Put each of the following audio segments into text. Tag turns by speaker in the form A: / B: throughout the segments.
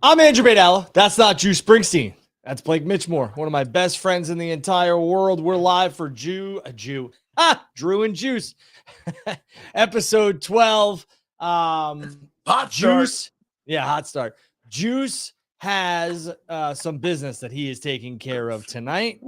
A: I'm Andrew Badalla. That's not Juice Springsteen. That's Blake Mitchmore, one of my best friends in the entire world. We're live for Drew and Juice, episode 12.
B: Hot
A: Juice,
B: start.
A: yeah, hot start. Juice has some business that he is taking care of tonight,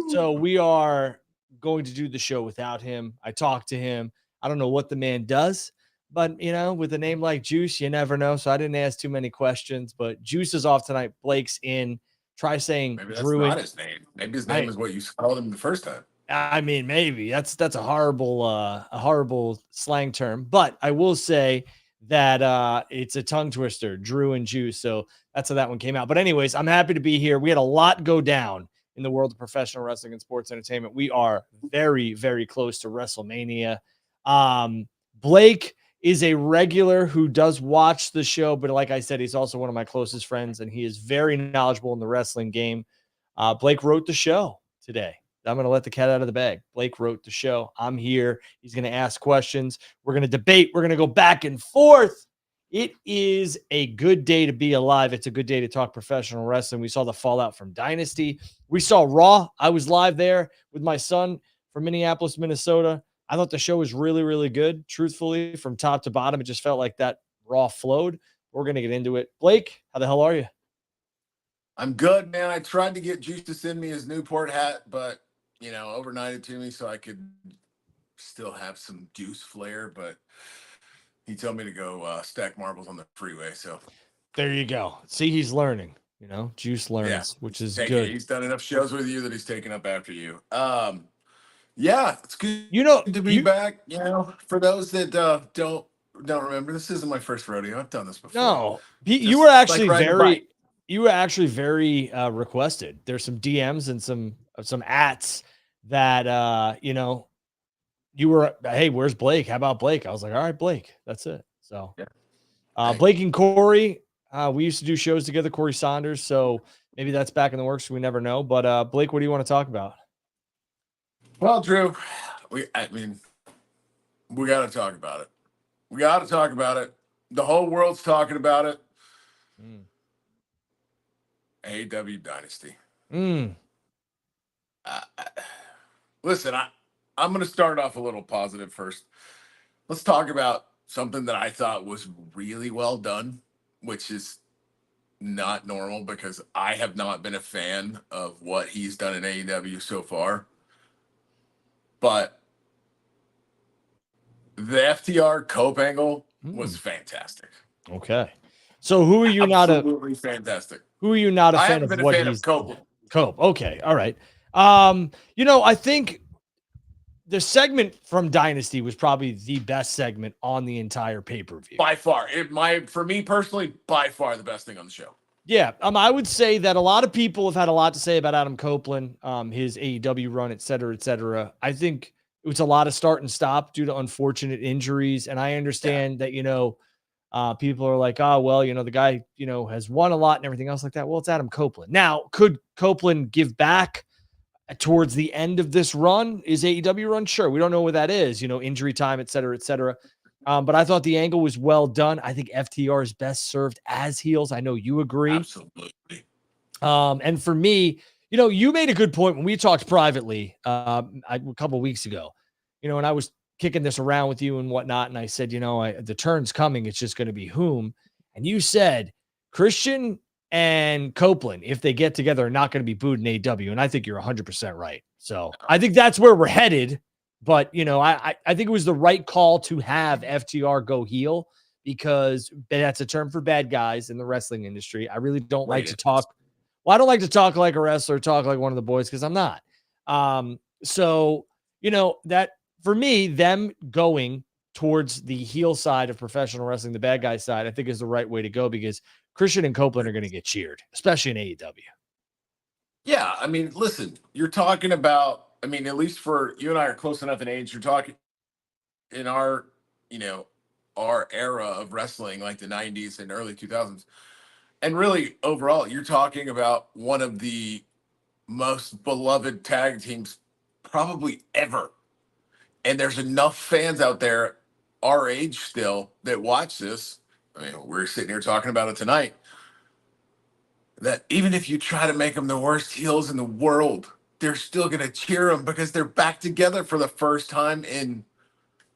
A: so we are going to do the show without him. I talked to him. I don't know what the man does. But, with a name like Juice, you never know. So I didn't ask too many questions. But Juice is off tonight. Blake's in. Try saying
B: Maybe that's
A: Drew.
B: not his name. Maybe his name is what you called him the first time.
A: I mean, maybe that's a horrible slang term. But I will say that it's a tongue twister, Drew and Juice. So that's how that one came out. But anyways, I'm happy to be here. We had a lot go down in the world of professional wrestling and sports entertainment. We are very, very close to WrestleMania. Blake is a regular who does watch the show, but like I said, he's also one of my closest friends, and he is very knowledgeable in the wrestling game. Blake wrote the show today. I'm going to let the cat out of the bag. Blake wrote the show. I'm here. He's going to ask questions. We're going to debate. We're going to go back and forth. It is a good day to be alive. It's a good day to talk professional wrestling. We saw the fallout from Dynasty. We saw Raw. I was live there with my son from Minneapolis, Minnesota. I thought the show was really, really good. Truthfully, from top to bottom, it just felt like that Raw flowed. We're going to get into it. Blake, how the hell are you?
B: I'm good, man. I tried to get Juice to send me his Newport hat, but, overnight it to me so I could still have some Juice flair. But he told me to go stack marbles on the freeway. So
A: there you go. See, he's learning. Juice learns, which is good.
B: He's done enough shows with you that he's taken up after you. Yeah, it's good. To be back. For those that don't remember, this isn't my first rodeo. I've done this before.
A: No, you were actually very requested. There's some DMs and some ats that you were. Hey, where's Blake? How about Blake? I was like, all right, Blake. That's it. So, Blake and Corey, we used to do shows together. Corey Saunders. So maybe that's back in the works. We never know. But Blake, what do you want to talk about?
B: Well, Drew, we got to talk about it. We got to talk about it. The whole world's talking about it. AEW Dynasty. Listen, I'm going to start off a little positive first. Let's talk about something that I thought was really well done, which is not normal because I have not been a fan of what he's done in AEW so far. But the FTR Cope angle was fantastic.
A: Okay. So who are you
B: Absolutely fantastic.
A: Who are you not a fan of what he's Cope? Cope. Okay. All right. I think the segment from Dynasty was probably the best segment on the entire pay-per-view.
B: By far. For me personally, by far the best thing on the show.
A: Yeah, I would say that a lot of people have had a lot to say about Adam Copeland, his AEW run, et cetera, et cetera. I think it was a lot of start and stop due to unfortunate injuries. And I understand that, people are like, oh, well, the guy, has won a lot and everything else like that. Well, it's Adam Copeland. Now, could Copeland give back towards the end of this run? Is AEW run? Sure. We don't know what that is, injury time, et cetera, et cetera. But I thought the angle was well done. I think FTR is best served as heels. I know you agree.
B: Absolutely.
A: And for me, you made a good point when we talked privately a couple of weeks ago, and I was kicking this around with you and whatnot. And I said, the turn's coming. It's just going to be whom. And you said Christian and Copeland, if they get together, are not going to be booed in AEW. And I think you're 100% right. So I think that's where we're headed. But, I think it was the right call to have FTR go heel because that's a term for bad guys in the wrestling industry. I really don't like to talk. Well, I don't like to talk like a wrestler, talk like one of the boys because I'm not. So, that for me, them going towards the heel side of professional wrestling, the bad guy side, I think is the right way to go because Christian and Copeland are going to get cheered, especially in AEW.
B: Yeah. I mean, listen, you're talking about, at least for you and I are close enough in age. You're talking in our era of wrestling, like the 90s and early 2000s. And really, overall, you're talking about one of the most beloved tag teams probably ever. And there's enough fans out there our age still that watch this. We're sitting here talking about it tonight. that even if you try to make them the worst heels in the world, they're still going to cheer them because they're back together for the first time in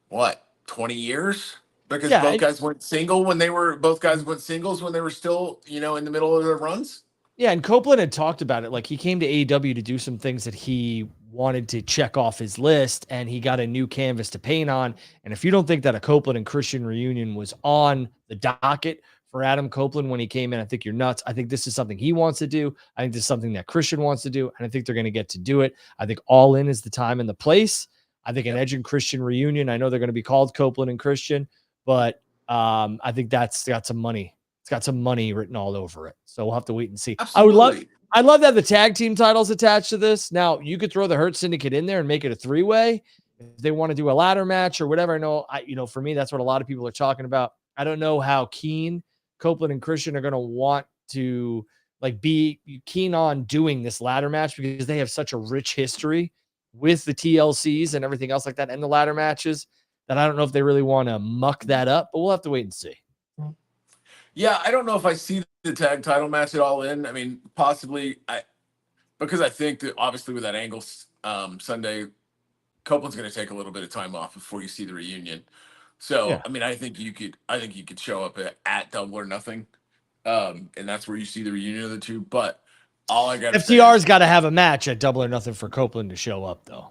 B: what, 20 years? Because
A: Yeah,
B: both guys went singles when they were still, in the middle of their runs.
A: yeah, and Copeland had talked about it. Like, he came to AEW to do some things that he wanted to check off his list, and he got a new canvas to paint on. And if you don't think that a Copeland and Christian reunion was on the docket for Adam Copeland when he came in, I think you're nuts. I think this is something he wants to do. I think this is something that Christian wants to do, and I think they're going to get to do it. I think All In is the time and the place. I think an Edge and Christian reunion, I know they're going to be called Copeland and Christian, but I think that's got some money. It's got some money written all over it. So we'll have to wait and see.
B: Absolutely.
A: I'd love to have the tag team titles attached to this. Now, you could throw the Hurt Syndicate in there and make it a three-way if they want to do a ladder match or whatever. I know, for me, that's what a lot of people are talking about. I don't know how keen Copeland and Christian are going to want to be keen on doing this ladder match because they have such a rich history with the TLCs and everything else like that and the ladder matches that I don't know if they really want to muck that up, but we'll have to wait and see.
B: Yeah, I don't know if I see the tag title match at All In. I mean, possibly, because I think that obviously with that angle Sunday, Copeland's going to take a little bit of time off before you see the reunion. So,
A: Yeah.
B: I mean, I think you could show up at Double or Nothing, and that's where you see the reunion of the two. But all I got
A: FTR's got to have a match at Double or Nothing for Copeland to show up, though.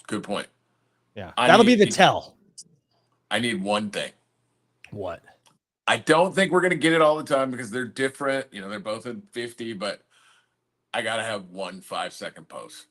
B: Good point.
A: Yeah, that'll be the tell.
B: I need one thing.
A: What?
B: I don't think we're going to get it all the time because they're different. They're both at 50, but I got to have one 5-second post.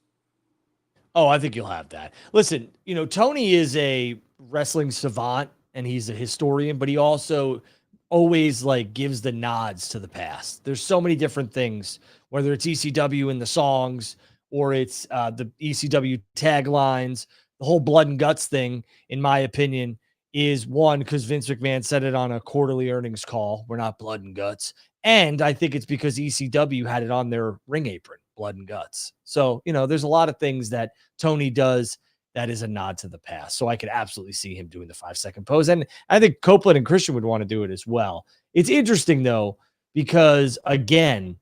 A: Oh, I think you'll have that. Listen, Tony is a wrestling savant and he's a historian, but he also always gives the nods to the past. There's so many different things, whether it's ECW in the songs or it's the ECW taglines, the whole blood and guts thing, in my opinion, is one, because Vince McMahon said it on a quarterly earnings call. We're not blood and guts. And I think it's because ECW had it on their ring apron, blood and guts. So, there's a lot of things that Tony does that is a nod to the past. So I could absolutely see him doing the 5-second pose. And I think Copeland and Christian would want to do it as well. It's interesting, though, because, again,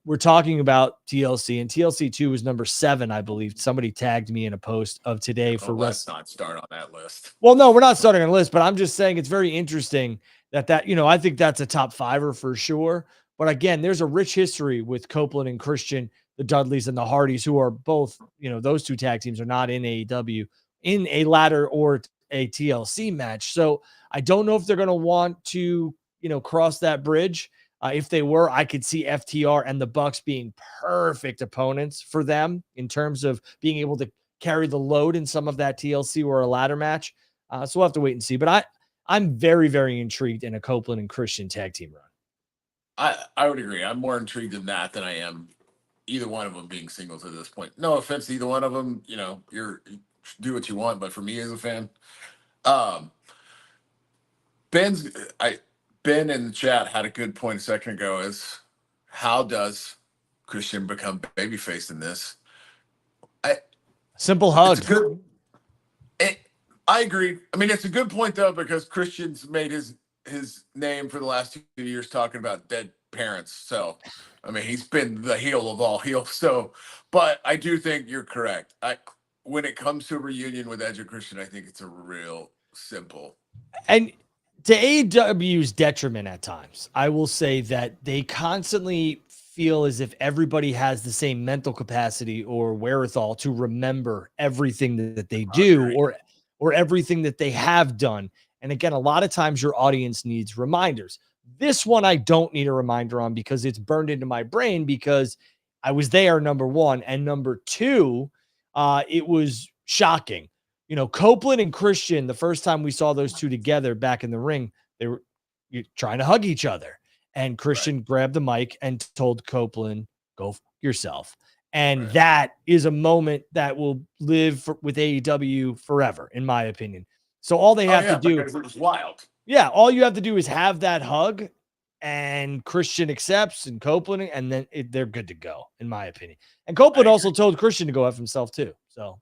A: we're talking about TLC, and TLC 2 was number 7, I believe. Somebody tagged me in a post of today for
B: let's not start on that list.
A: Well, no, we're not starting on a list, but I'm just saying it's very interesting that I think that's a top 5er for sure. But again, there's a rich history with Copeland and Christian, the Dudleys and the Hardys, who are both, those two tag teams are not in AEW in a ladder or a TLC match. So I don't know if they're going to want to, cross that bridge. If they were, I could see FTR and the Bucks being perfect opponents for them in terms of being able to carry the load in some of that TLC or a ladder match. So we'll have to wait and see. But I'm very, very intrigued in a Copeland and Christian tag team run.
B: I would agree. I'm more intrigued in that than I am either one of them being singles at this point. No offense to either one of them. You do what you want, but for me as a fan, Ben in the chat had a good point a second ago. Is how does Christian become babyface in this?
A: Simple hug.
B: It's good. I agree. I mean, it's a good point though, because Christian's made his name for the last 2 years talking about dead parents. So, I mean, he's been the heel of all heels. So, but I do think you're correct. When it comes to a reunion with Edge and Christian, I think it's a real simple.
A: And to AEW's detriment at times, I will say that they constantly feel as if everybody has the same mental capacity or wherewithal to remember everything that they do or everything that they have done. And again, a lot of times your audience needs reminders. This one I don't need a reminder on because it's burned into my brain because I was there, number one. And number two, it was shocking. Copeland and Christian, the first time we saw those two together back in the ring, they were trying to hug each other. And Christian grabbed the mic and told Copeland, go yourself. And that is a moment that will live with AEW forever, in my opinion. So all they have to do
B: is wild.
A: Yeah, all you have to do is have that hug, and Christian accepts, and Copeland, and then they're good to go, in my opinion. And Copeland also told Christian to go F himself too. So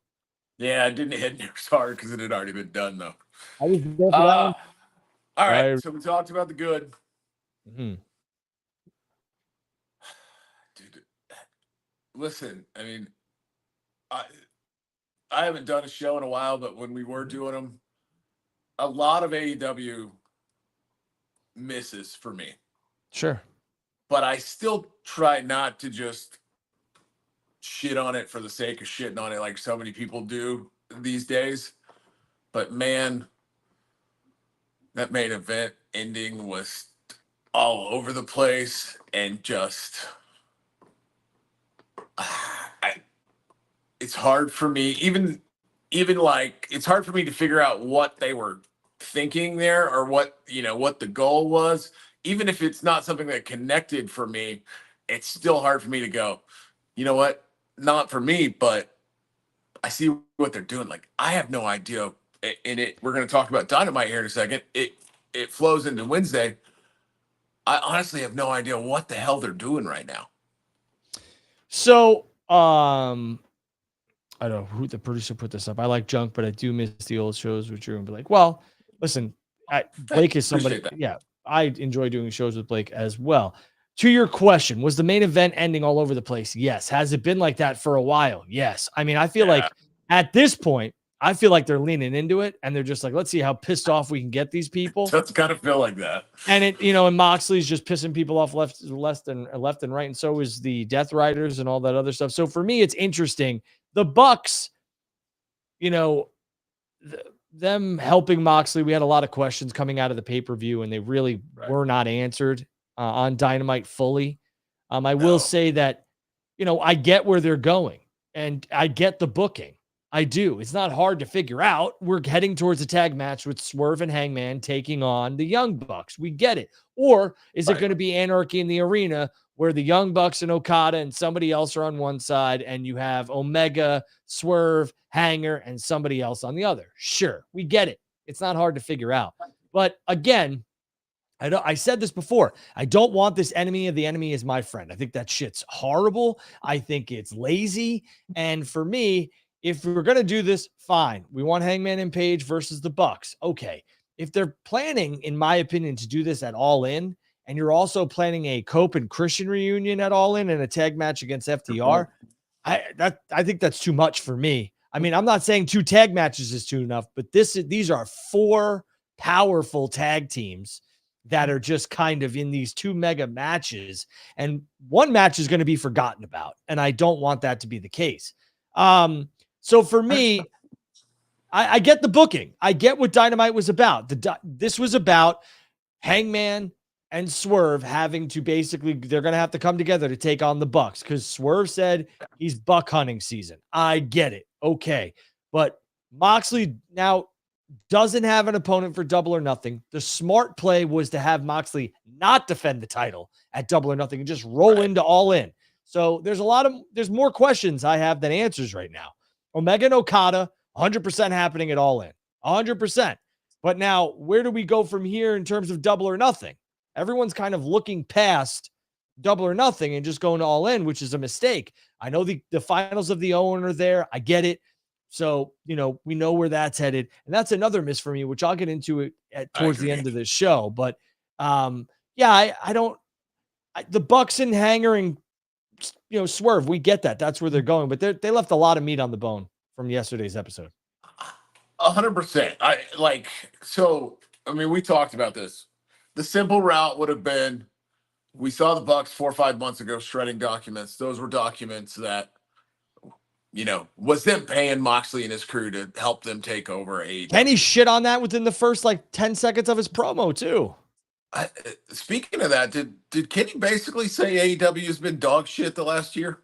B: yeah, it didn't hit near as hard because it had already been done though.
A: I was there for that one.
B: All right, so we talked about the good.
A: Mm-hmm.
B: listen, I mean, I I haven't done a show in a while, but when we were doing them, a lot of AEW misses for me.
A: Sure.
B: But I still try not to just shit on it for the sake of shitting on it like so many people do these days. But man, that main event ending was all over the place and just it's hard for me even like it's hard for me to figure out what they were thinking there or what what the goal was. Even if it's not something that connected for me, it's still hard for me to go, you know what, not for me. But I see what they're doing. Like, I have no idea. And we're going to talk about Dynamite here in a second. It flows into Wednesday. I honestly have no idea what the hell they're doing right now.
A: So, I don't know who the producer put this up. I like junk, but I do miss the old shows, which you're gonna be like, well, listen, Blake is somebody. Yeah, I enjoy doing shows with Blake as well. To your question, was the main event ending all over the place? Yes. Has it been like that for a while? Yes. I mean, I feel like at this point, I feel like they're leaning into it and they're just like, let's see how pissed off we can get these people.
B: So it's got to feel like that.
A: And and Moxley's just pissing people off left and right. And so is the Death Riders and all that other stuff. So for me, it's interesting. The Bucks, them helping Moxley, we had a lot of questions coming out of the pay-per-view and they really were not answered on Dynamite fully. I will say that, I get where they're going and I get the booking. I do. It's not hard to figure out. We're heading towards a tag match with Swerve and Hangman taking on the Young Bucks. We get it. Or is it going to be Anarchy in the Arena where the Young Bucks and Okada and somebody else are on one side and you have Omega, Swerve, Hanger, and somebody else on the other? Sure, we get it. It's not hard to figure out. But again, I said this before. I don't want this enemy of the enemy as my friend. I think that shit's horrible. I think it's lazy. And for me, if we're going to do this, fine. We want Hangman and Page versus the Bucks. Okay. If they're planning, in my opinion, to do this at All In, and you're also planning a Cope and Christian reunion at All In and a tag match against FTR, I think that's too much for me. I mean, I'm not saying 2 tag matches is too enough, but these are 4 powerful tag teams that are just kind of in these 2 mega matches, and one match is going to be forgotten about, and I don't want that to be the case. So for me, I get the booking. I get what Dynamite was about. This was about Hangman and Swerve having to basically, they're going to have to come together to take on the Bucks because Swerve said he's buck hunting season. I get it. Okay. But Moxley now doesn't have an opponent for Double or Nothing. The smart play was to have Moxley not defend the title at Double or Nothing and just roll into All In. So there's more questions I have than answers right now. Omega and Okada, 100% happening at All In, 100%. But now, where do we go from here in terms of Double or Nothing? Everyone's kind of looking past Double or Nothing and just going to All In, which is a mistake. I know the finals of the Owen are there. I get it. So, we know where that's headed. And that's another miss for me, which I'll get into it towards the end of this show. But, the Bucks and Hanger and, Swerve, we get that. That's where they're going. But they left a lot of meat on the bone from yesterday's episode.
B: 100%. We talked about this. The simple route would have been, we saw the Bucks 4 or 5 months ago shredding documents. Those were documents that, was them paying Moxley and his crew to help them take over AEW.
A: Kenny shit on that within the first 10 seconds of his promo too.
B: Speaking of that, did Kenny basically say AEW has been dog shit the last year?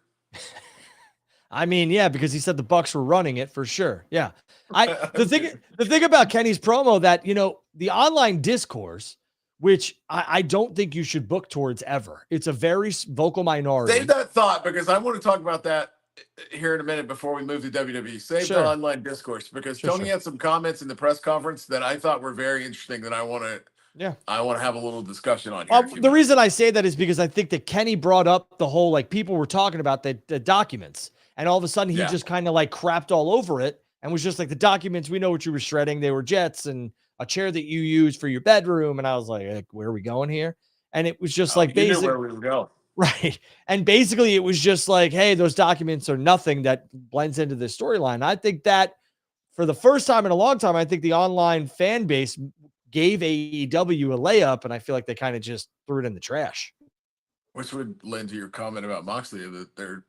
A: I mean, yeah, because he said the Bucks were running it for sure. Yeah. The thing about Kenny's promo that, the online discourse, which I don't think you should book towards ever. It's a very vocal minority.
B: Save that thought because I want to talk about that here in a minute before we move to WWE. Save the online discourse because Tony had some comments in the press conference that I thought were very interesting that I want to have a little discussion on here.
A: The reason I say that is because I think that Kenny brought up the whole, people were talking about the documents, and all of a sudden he just kind of crapped all over it and was just like, the documents, we know what you were shredding. They were jets and a chair that you used for your bedroom. And I was like, where are we going here? And it was just basically
B: where we would go.
A: Right. And basically it was just like, hey, those documents are nothing that blends into the storyline. I think that for the first time in a long time, I think the online fan base gave AEW a layup, and I feel like they kind of just threw it in the trash.
B: Which would lend to your comment about Moxley that they're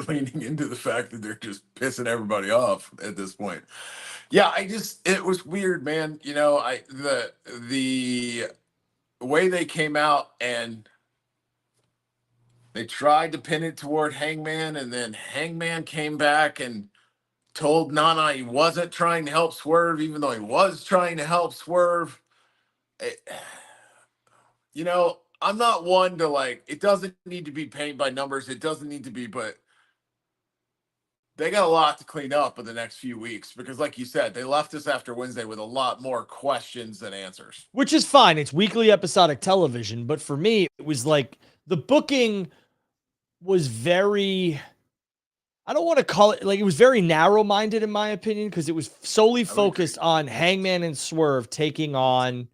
B: leaning into the fact that they're just pissing everybody off at this point. Yeah, it was weird, man. You know, the way they came out and they tried to pin it toward Hangman, and then Hangman came back and told Nana he wasn't trying to help Swerve, even though he was trying to help Swerve. You know, I'm not one to like, it doesn't need to be paint by numbers. It doesn't need to be, but they got a lot to clean up in the next few weeks because, like you said, they left us after Wednesday with a lot more questions than answers.
A: Which is fine. It's weekly episodic television. But for me, it was like the booking was very, I don't want to call it like, it was very narrow minded in my opinion, because it was solely focused on Hangman and Swerve taking on,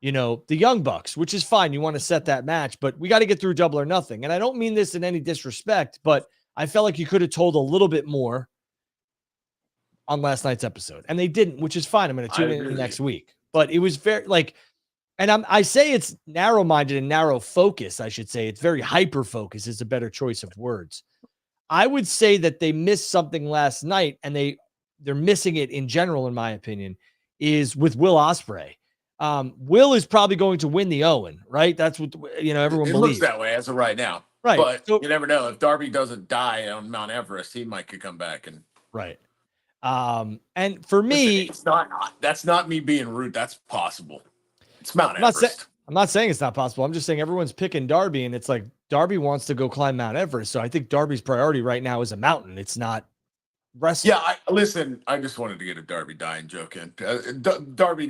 A: you know, the Young Bucks, which is fine. You want to set that match, but we got to get through Double or Nothing. And I don't mean this in any disrespect, but I felt like you could have told a little bit more on last night's episode, and they didn't, which is fine. I'm going to tune in next week, but it was very like, and I say it's narrow minded and narrow focus. I should say it's very hyper focus is a better choice of words. I would say that they missed something last night, and they're missing it in general, in my opinion, is with Will Ospreay. Will is probably going to win the Owen, right? That's what, you know, everyone believes.
B: Looks that way as of right now.
A: Right.
B: But so, you never know. If Darby doesn't die on Mount Everest, he could come back and
A: right. And for me,
B: that's not me being rude. That's possible. It's Mount Everest.
A: I'm not saying it's not possible. I'm just saying everyone's picking Darby, and it's like Darby wants to go climb Mount Everest. So I think Darby's priority right now is a mountain. It's not wrestling.
B: Yeah, listen, I just wanted to get a Darby dying joke in. Darby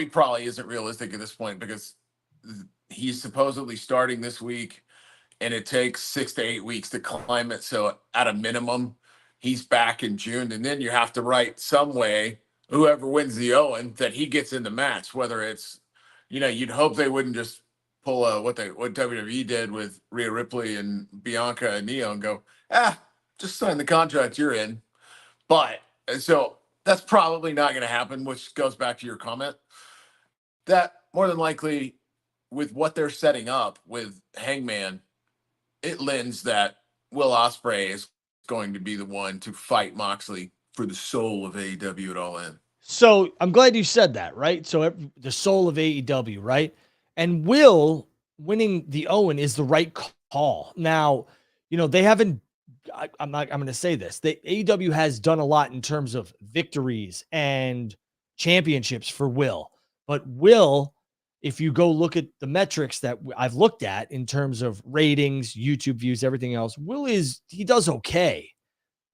B: probably isn't realistic at this point because he's supposedly starting this week, and it takes 6 to 8 weeks to climb it. So at a minimum, he's back in June, and then you have to write some way whoever wins the Owen that he gets in the match. Whether it's, you know, you'd hope they wouldn't just pull what WWE did with Rhea Ripley and Bianca and Neo and go, just sign the contract you're in. But so that's probably not going to happen, which goes back to your comment. That more than likely, with what they're setting up with Hangman, it lends that Will Ospreay is going to be the one to fight Moxley for the soul of AEW at All In.
A: So I'm glad you said that, right? So the soul of AEW, right? And Will winning the Owen is the right call. Now, you know, they haven't, I'm going to say this. AEW has done a lot in terms of victories and championships for Will. But Will, if you go look at the metrics that I've looked at in terms of ratings, YouTube views, everything else, he does okay.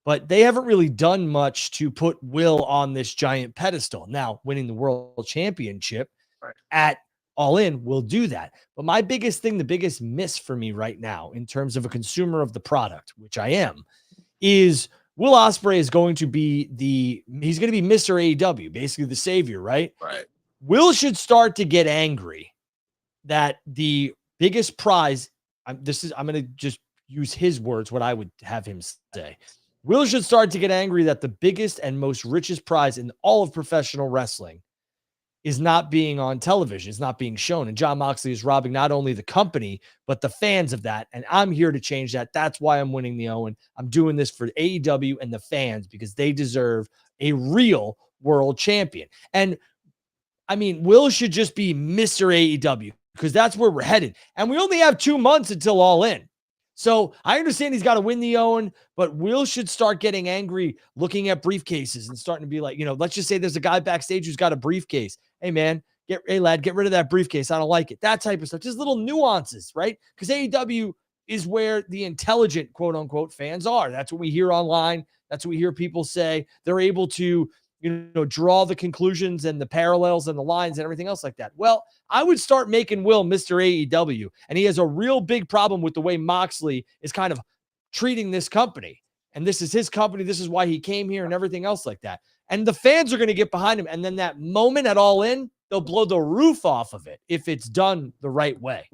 A: But they haven't really done much to put Will on this giant pedestal. Now, winning the world championship at All In will do that. But my biggest thing, the biggest miss for me right now in terms of a consumer of the product, which I am, is Will Ospreay is going to be he's going to be Mr. AEW, basically the savior, right?
B: Right.
A: Will should start to get angry that the biggest prize, I'm going to just use his words, what I would have him say. Will should start to get angry that the biggest and most richest prize in all of professional wrestling is not being on television, is not being shown. And Jon Moxley is robbing not only the company, but the fans of that. And I'm here to change that. That's why I'm winning the Owen. I'm doing this for AEW and the fans because they deserve a real world champion. And I mean, Will should just be Mr. AEW because that's where we're headed. And we only have 2 months until All In. So I understand he's got to win the Owen, but Will should start getting angry looking at briefcases and starting to be like, you know, let's just say there's a guy backstage who's got a briefcase. Hey, man, lad, get rid of that briefcase. I don't like it. That type of stuff. Just little nuances, right? Because AEW is where the intelligent, quote unquote, fans are. That's what we hear online. That's what we hear people say. They're able to, you know, draw the conclusions and the parallels and the lines and everything else like that. Well, I would start making Will Mr. AEW. And he has a real big problem with the way Moxley is kind of treating this company. And this is his company. This is why he came here and everything else like that. And the fans are going to get behind him. And then that moment at All In, they'll blow the roof off of it if it's done the right way.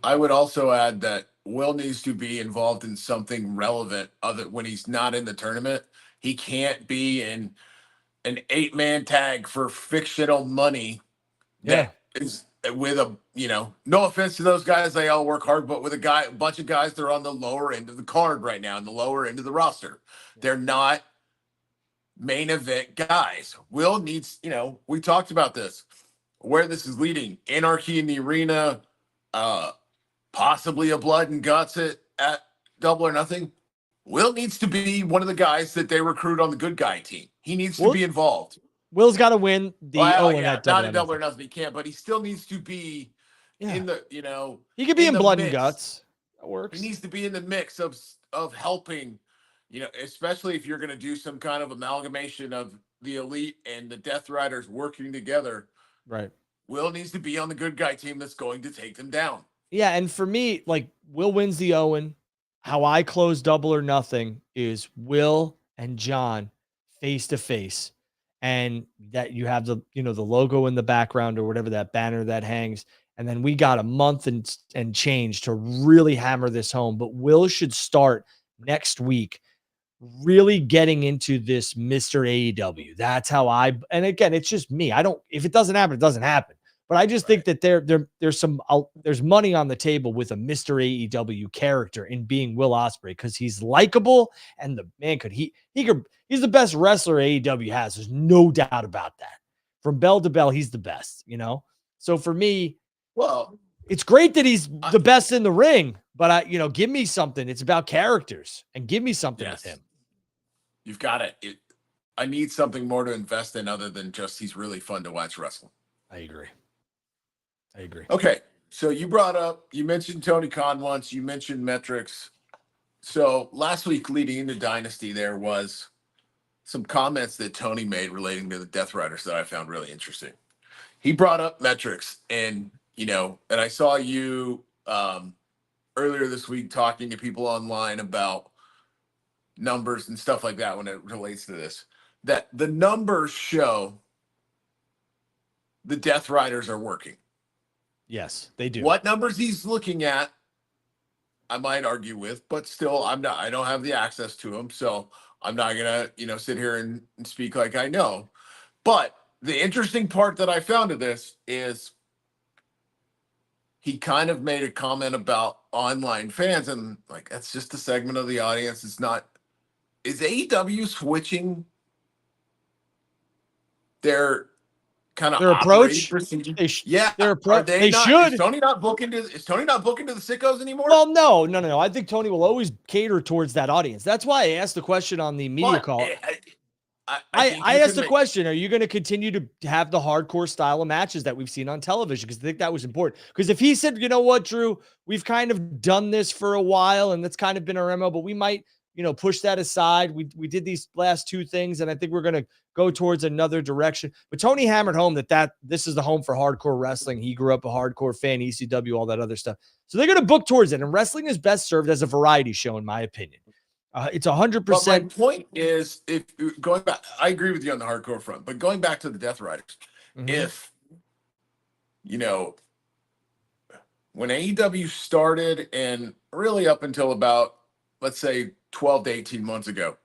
B: I would also add that Will needs to be involved in something relevant other when he's not in the tournament. He can't be in an 8-man tag for fictional money
A: Yeah.
B: that is with a, no offense to those guys, they all work hard, but with a bunch of guys that are on the lower end of the card right now, in the lower end of the roster. They're not main event guys. Will needs, we talked about this, where this is leading. Anarchy in the arena, possibly a blood and guts at Double or Nothing. Will needs to be one of the guys that they recruit on the good guy team. He needs to be involved.
A: Will's got to win the Owen
B: yeah,
A: at Double
B: not
A: or
B: a Double
A: Nothing.
B: or Nothing. He can't, but he still needs to be in the,
A: he could be in blood
B: mix.
A: and guts. That works.
B: He needs to be in the mix of helping, especially if you're going to do some kind of amalgamation of the Elite and the Death Riders working together.
A: Right.
B: Will needs to be on the good guy team that's going to take them down.
A: Yeah, and for me, like, Will wins the Owen. How I close Double or Nothing is Will and John face to face, and that you have the the logo in the background or whatever, that banner that hangs, and then we got a month and change to really hammer this home. But Will should start next week really getting into this Mr. AEW. That's how and again, it's just me. If it doesn't happen, it doesn't happen. But I just think that there's money on the table with a Mr. AEW character in being Will Ospreay, because he's likable, and the man he's the best wrestler AEW has. There's no doubt about that. From bell to bell, he's the best, So for me,
B: well,
A: it's great that he's the best in the ring, but give me something. It's about characters, and give me something with him.
B: You've got it. I need something more to invest in other than just he's really fun to watch wrestle.
A: I agree.
B: Okay. So you mentioned Tony Khan once, you mentioned metrics. So last week leading into Dynasty, there was some comments that Tony made relating to the Death Riders that I found really interesting. He brought up metrics, and, and I saw you earlier this week talking to people online about numbers and stuff like that when it relates to this, that the numbers show the Death Riders are working.
A: Yes, they do.
B: What numbers he's looking at, I might argue with, but still, I don't have the access to them, so I'm not gonna, sit here and speak like I know. But the interesting part that I found of this is he kind of made a comment about online fans, and like, that's just a segment of the audience. It's not. Is AEW switching their kind of
A: approach?
B: Their approach.
A: They should.
B: Is Tony not booking to the sickos anymore?
A: Well, no. I think Tony will always cater towards that audience. That's why I asked the question on the media call. I asked the question, are you going to continue to have the hardcore style of matches that we've seen on television? Because I think that was important. Because if he said, you know what, Drew, we've kind of done this for a while, and that's kind of been our MO, but we might, push that aside. We did these last two things, and I think we're going to go towards another direction. But Tony hammered home that this is the home for hardcore wrestling. He grew up a hardcore fan, ECW, all that other stuff. So they're going to book towards it. And wrestling is best served as a variety show, in my opinion. It's 100%.
B: But my point is, if going back, I agree with you on the hardcore front, but going back to the Death Riders, if, when AEW started, and really up until about, let's say, 12 to 18 months ago,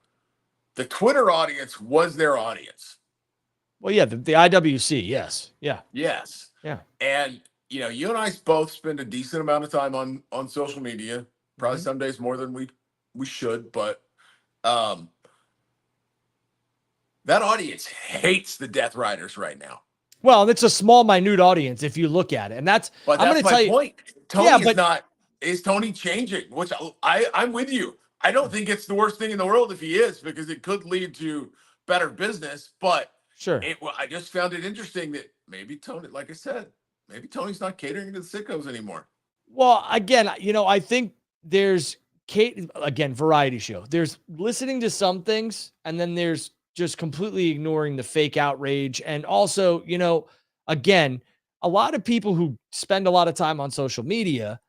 B: the Twitter audience was their audience.
A: Well, yeah, the IWC, yes. Yeah.
B: Yes.
A: Yeah.
B: And, you and I both spend a decent amount of time on social media, probably some days more than we should, but that audience hates the Death Riders right now.
A: Well, it's a small, minute audience if you look at it. And I'm going to tell you.
B: Point. Tony is Tony changing? Which I'm with you. I don't think it's the worst thing in the world if he is, because it could lead to better business. But
A: sure,
B: I just found it interesting that maybe Tony, like I said, maybe Tony's not catering to the sickos anymore.
A: Well, again, I think there's variety show. There's listening to some things, and then there's just completely ignoring the fake outrage. And also, again, a lot of people who spend a lot of time on social media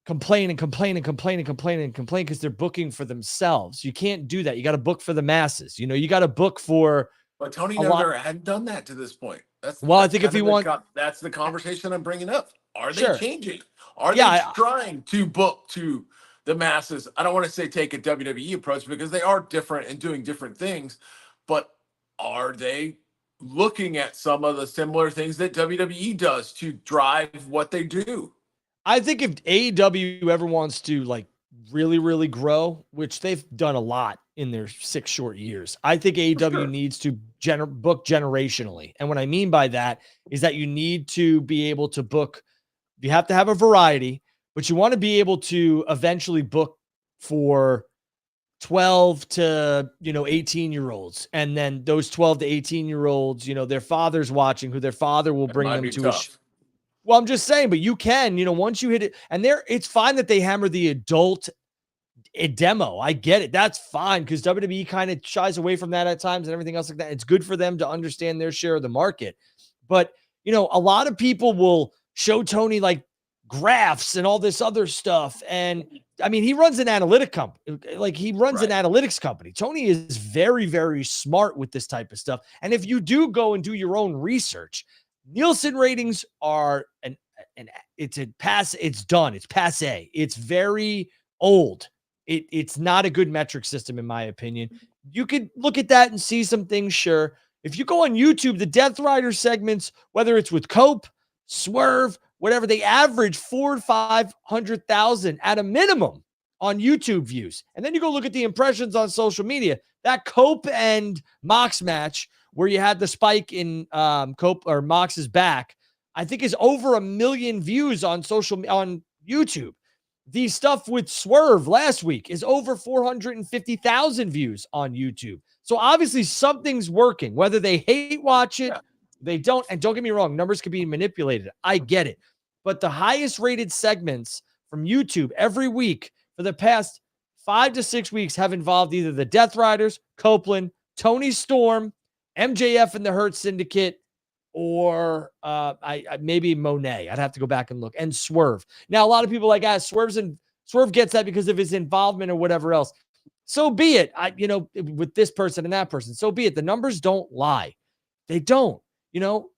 A: complain because they're booking for themselves. You can't do that. You got to book for the masses. You got to book for
B: But Tony
A: a lot.
B: never hadn't done that to this point.
A: Well, I
B: That's
A: think if
B: kind
A: he
B: of
A: wants,
B: that's the conversation I'm bringing up. Are they
A: sure,
B: changing? Are
A: yeah,
B: they trying to book to the masses? I don't want to say take a WWE approach because they are different and doing different things, but are they looking at some of the similar things that WWE does to drive what they do?
A: I think if AEW ever wants to like really, really grow, which they've done a lot in their 6 short years, I think AEW
B: Sure.
A: needs to book generationally. And what I mean by that is that you need to be able to book, you have to have a variety, but you want to be able to eventually book for 12 to 18-year-olds, and then those 12 to 18-year-olds, their father's watching, who their father will
B: It
A: bring
B: might
A: them
B: be
A: to
B: tough.
A: well, I'm just saying, but you can, once you hit it, and it's fine that they hammer the adult demo. I get it. That's fine because WWE kind of shies away from that at times and everything else like that. It's good for them to understand their share of the market. But, a lot of people will show Tony like graphs and all this other stuff. And I mean, he runs an analytic company, like he runs an
B: Right.
A: analytics company. Tony is very, very smart with this type of stuff. And if you do go and do your own research, Nielsen ratings are it's done. It's passe. It's very old. It's not a good metric system, in my opinion. You could look at that and see some things, sure. If you go on YouTube, the Death Rider segments, whether it's with Cope, Swerve, whatever, they average 400,000 to 500,000 at a minimum on YouTube views. And then you go look at the impressions on social media. That Cope and Mox match, where you had the spike in Cope or Mox's back, I think is over 1 million views on YouTube. The stuff with Swerve last week is over 450,000 views on YouTube. So obviously something's working, whether they hate watch it, they don't. And don't get me wrong, numbers can be manipulated. I get it. But the highest rated segments from YouTube every week for the past 5 to 6 weeks have involved either the Death Riders, Copeland, Tony Storm, MJF and the Hurt Syndicate, or I maybe Monet. I'd have to go back and look. And Swerve. Now, a lot of people like, Swerve gets that because of his involvement or whatever else. So be it. With this person and that person. So be it. The numbers don't lie. They don't.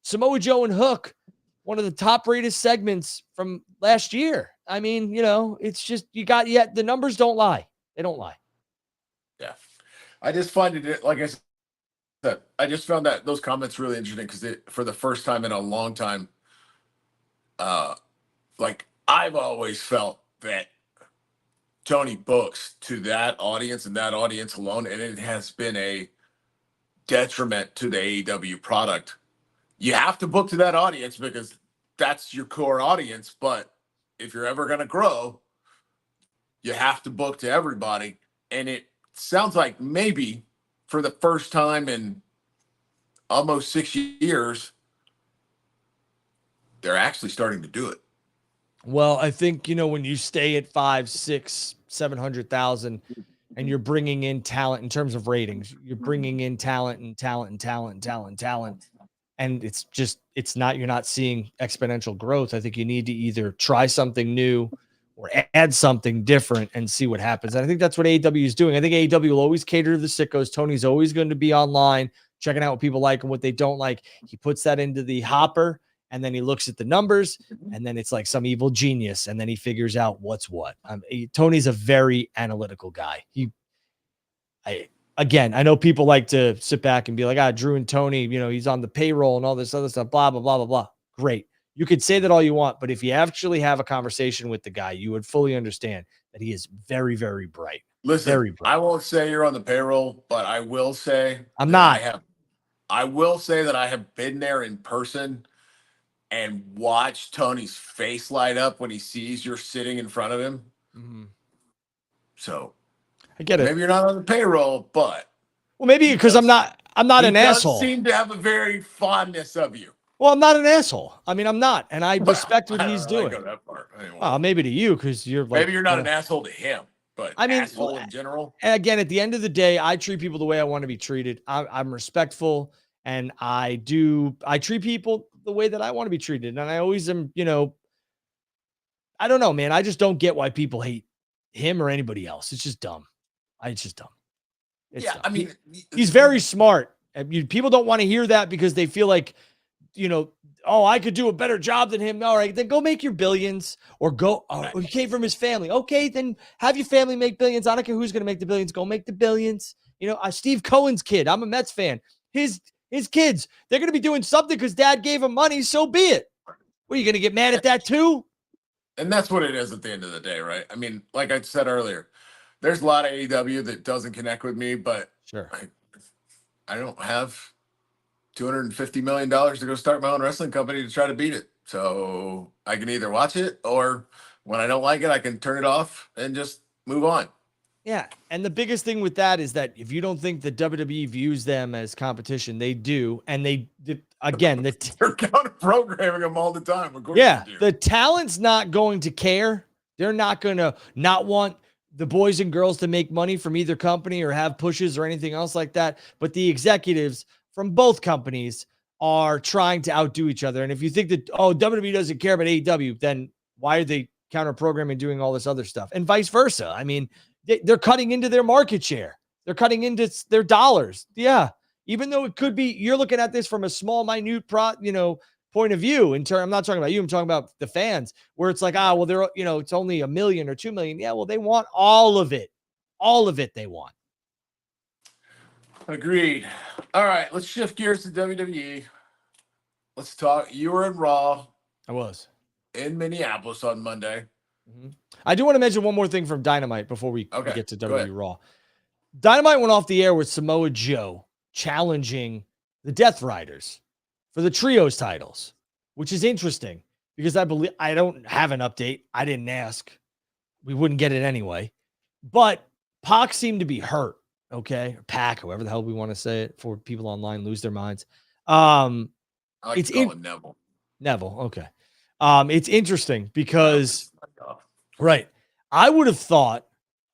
A: Samoa Joe and Hook, one of the top rated segments from last year. I mean, it's just the numbers don't lie. They don't lie.
B: Yeah. I just find it, like I said, I just found that those comments really interesting because for the first time in a long time, like I've always felt that Tony books to that audience and that audience alone, and it has been a detriment to the AEW product. You have to book to that audience because that's your core audience, but if you're ever going to grow, you have to book to everybody. And it sounds like maybe for the first time in almost 6 years, they're actually starting to do it.
A: Well, I think, when you stay at 5, 6, 700,000 and you're bringing in talent in terms of ratings, you're bringing in talent. And you're not seeing exponential growth. I think you need to either try something new or add something different and see what happens. And I think that's what AEW is doing. I think AEW will always cater to the sickos. Tony's always going to be online, checking out what people like and what they don't like. He puts that into the hopper, and then he looks at the numbers, and then it's like some evil genius, and then he figures out what's what. Tony's a very analytical guy. Again, I know people like to sit back and be like, Drew and Tony, he's on the payroll and all this other stuff, blah, blah, blah, blah, blah. Great. You could say that all you want, but if you actually have a conversation with the guy, you would fully understand that he is very, very bright.
B: Listen,
A: very bright.
B: I won't say you're on the payroll, but I will say
A: I'm not.
B: I will say that I have been there in person and watched Tony's face light up when he sees you're sitting in front of him.
A: Mm-hmm.
B: So
A: I get it.
B: Maybe you're not on the payroll, but
A: maybe because I'm not an asshole.
B: He does seem to have a very fondness of you.
A: Well, I'm not an asshole. I mean, I'm not, and I respect what he's doing.
B: Go that far. Anyway.
A: Maybe to you because you're like,
B: maybe you're not an asshole to him, but I mean, asshole in general.
A: And again, at the end of the day, I treat people the way I want to be treated. I'm respectful, and I treat people the way that I want to be treated, and I always am. I don't know, man. I just don't get why people hate him or anybody else. It's just dumb. It's just dumb.
B: Dumb. I mean,
A: he's very smart. People don't want to hear that because they feel like, oh, I could do a better job than him. All right, then go make your billions, or go. Oh, he came from his family. Okay, then have your family make billions. I don't care who's going to make the billions. Go make the billions. Steve Cohen's kid. I'm a Mets fan. His kids, they're going to be doing something because dad gave him money. So be it. What, are you going to get mad at that too?
B: And that's what it is at the end of the day, right? I mean, like I said earlier, there's a lot of AEW that doesn't connect with me, but
A: sure,
B: I don't have $250 million to go start my own wrestling company to try to beat it. So I can either watch it, or when I don't like it, I can turn it off and just move on.
A: Yeah. And the biggest thing with that is that if you don't think the WWE views them as competition, they do. And they're
B: counter programming them all the time. Of course
A: the talent's not going to care. They're not going to not want the boys and girls to make money from either company or have pushes or anything else like that. But the executives from both companies are trying to outdo each other. And if you think that, WWE doesn't care about AEW, then why are they counter programming, doing all this other stuff? And vice versa. I mean, they're cutting into their market share. They're cutting into their dollars. Yeah. Even though it could be, you're looking at this from a small, minute point of view. I'm not talking about you. I'm talking about the fans, where it's like, they're, it's only $1 million or $2 million. Yeah. Well, they want all of it. All of it they want.
B: Agreed. All right. Let's shift gears to WWE. Let's talk. You were in Raw.
A: I was
B: in Minneapolis on Monday.
A: Mm-hmm. I do want to mention one more thing from Dynamite before we get to WWE Raw. Dynamite went off the air with Samoa Joe challenging the Death Riders for the trios titles, which is interesting because I don't have an update. I didn't ask. We wouldn't get it anyway. But Pac seemed to be hurt. Okay. Or Pac, however the hell we want to say it, for people online lose their minds.
B: I like to call him Neville.
A: Neville. Okay. It's interesting because, right. I would have thought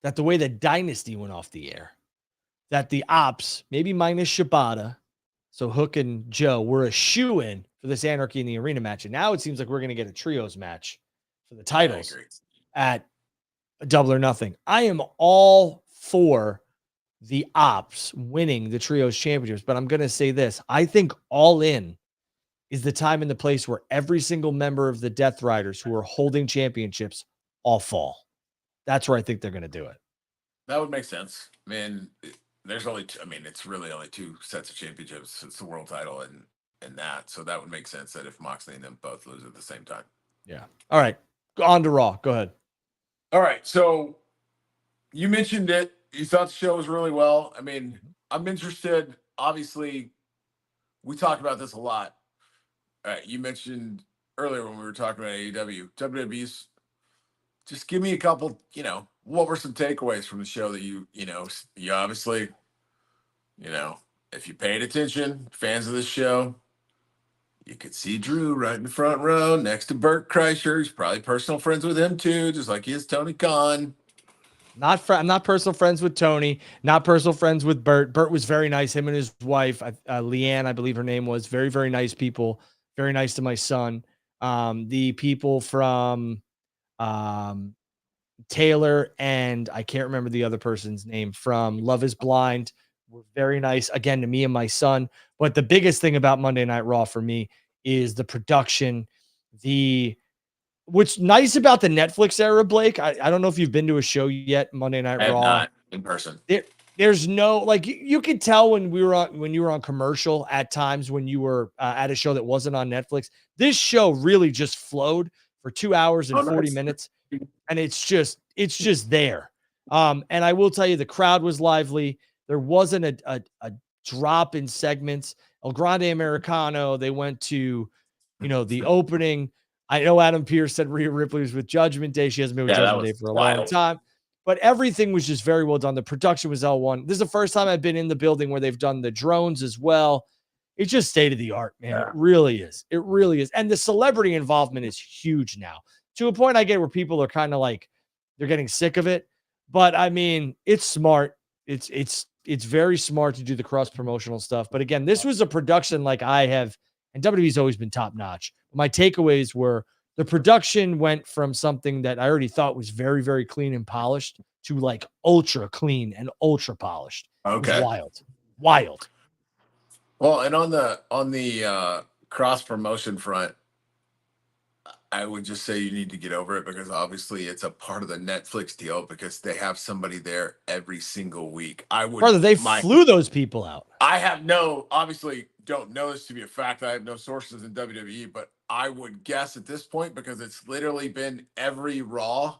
A: that the way that Dynasty went off the air, that the ops, maybe minus Shibata, so Hook and Joe, were a shoo-in for this Anarchy in the Arena match. And now it seems like we're going to get a trios match for the titles at Double or Nothing. I am all for the ops winning the trios championships, but I'm going to say this. I think All In is the time and the place where every single member of the Death Riders who are holding championships all fall. That's where I think they're going to do it.
B: That would make sense. I mean, there's only it's really only two sets of championships. It's the world title and that. So that would make sense that if Moxley and them both lose at the same time.
A: Yeah. All right. On to Raw. Go ahead.
B: All right. So you mentioned it. You thought the show was really well. I mean, I'm interested. Obviously, we talk about this a lot. All right. You mentioned earlier when we were talking about AEW, WWE's. Just give me a couple, what were some takeaways from the show that you obviously, if you paid attention, fans of this show, you could see Drew right in the front row next to Bert Kreischer. He's probably personal friends with him too, just like he is Tony Khan.
A: I'm not personal friends with Tony, not personal friends with Bert. Bert was very nice. Him and his wife, Leanne, I believe her name was, very, very nice people. Very nice to my son. The people from Taylor and I can't remember the other person's name from Love is Blind were very nice again to me and my son. But the biggest thing about Monday Night Raw for me is the production. What's nice about the Netflix era, Blake, I don't know if you've been to a show yet, Monday Night Raw.
B: Not in person.
A: There's no, you could tell when you were on commercial at times when you were at a show that wasn't on Netflix. This show really just flowed for 2 hours and 40 minutes. And it's just there. And I will tell you, the crowd was lively. There wasn't a drop in segments. El Grande Americano, they went to, the opening. I know Adam Pearce said Rhea Ripley was with Judgment Day. She hasn't been with Judgment Day for a long time. But everything was just very well done. The production was L1. This is the first time I've been in the building where they've done the drones as well. It's just state of the art, man. Yeah. It really is. It really is. And the celebrity involvement is huge now. To a point I get where people are kind of like, they're getting sick of it. But I mean, it's smart. It's very smart to do the cross promotional stuff. But again, this was a production like I have, and WWE's always been top notch. My takeaways were the production went from something that I already thought was very, very clean and polished to like ultra clean and ultra polished.
B: Okay.
A: Wild.
B: Well, and on the cross promotion front, I would just say you need to get over it because obviously it's a part of the Netflix deal because they have somebody there every single week.
A: Brother, they flew those people out.
B: I obviously don't know this to be a fact. I have no sources in WWE, but I would guess at this point, because it's literally been every Raw,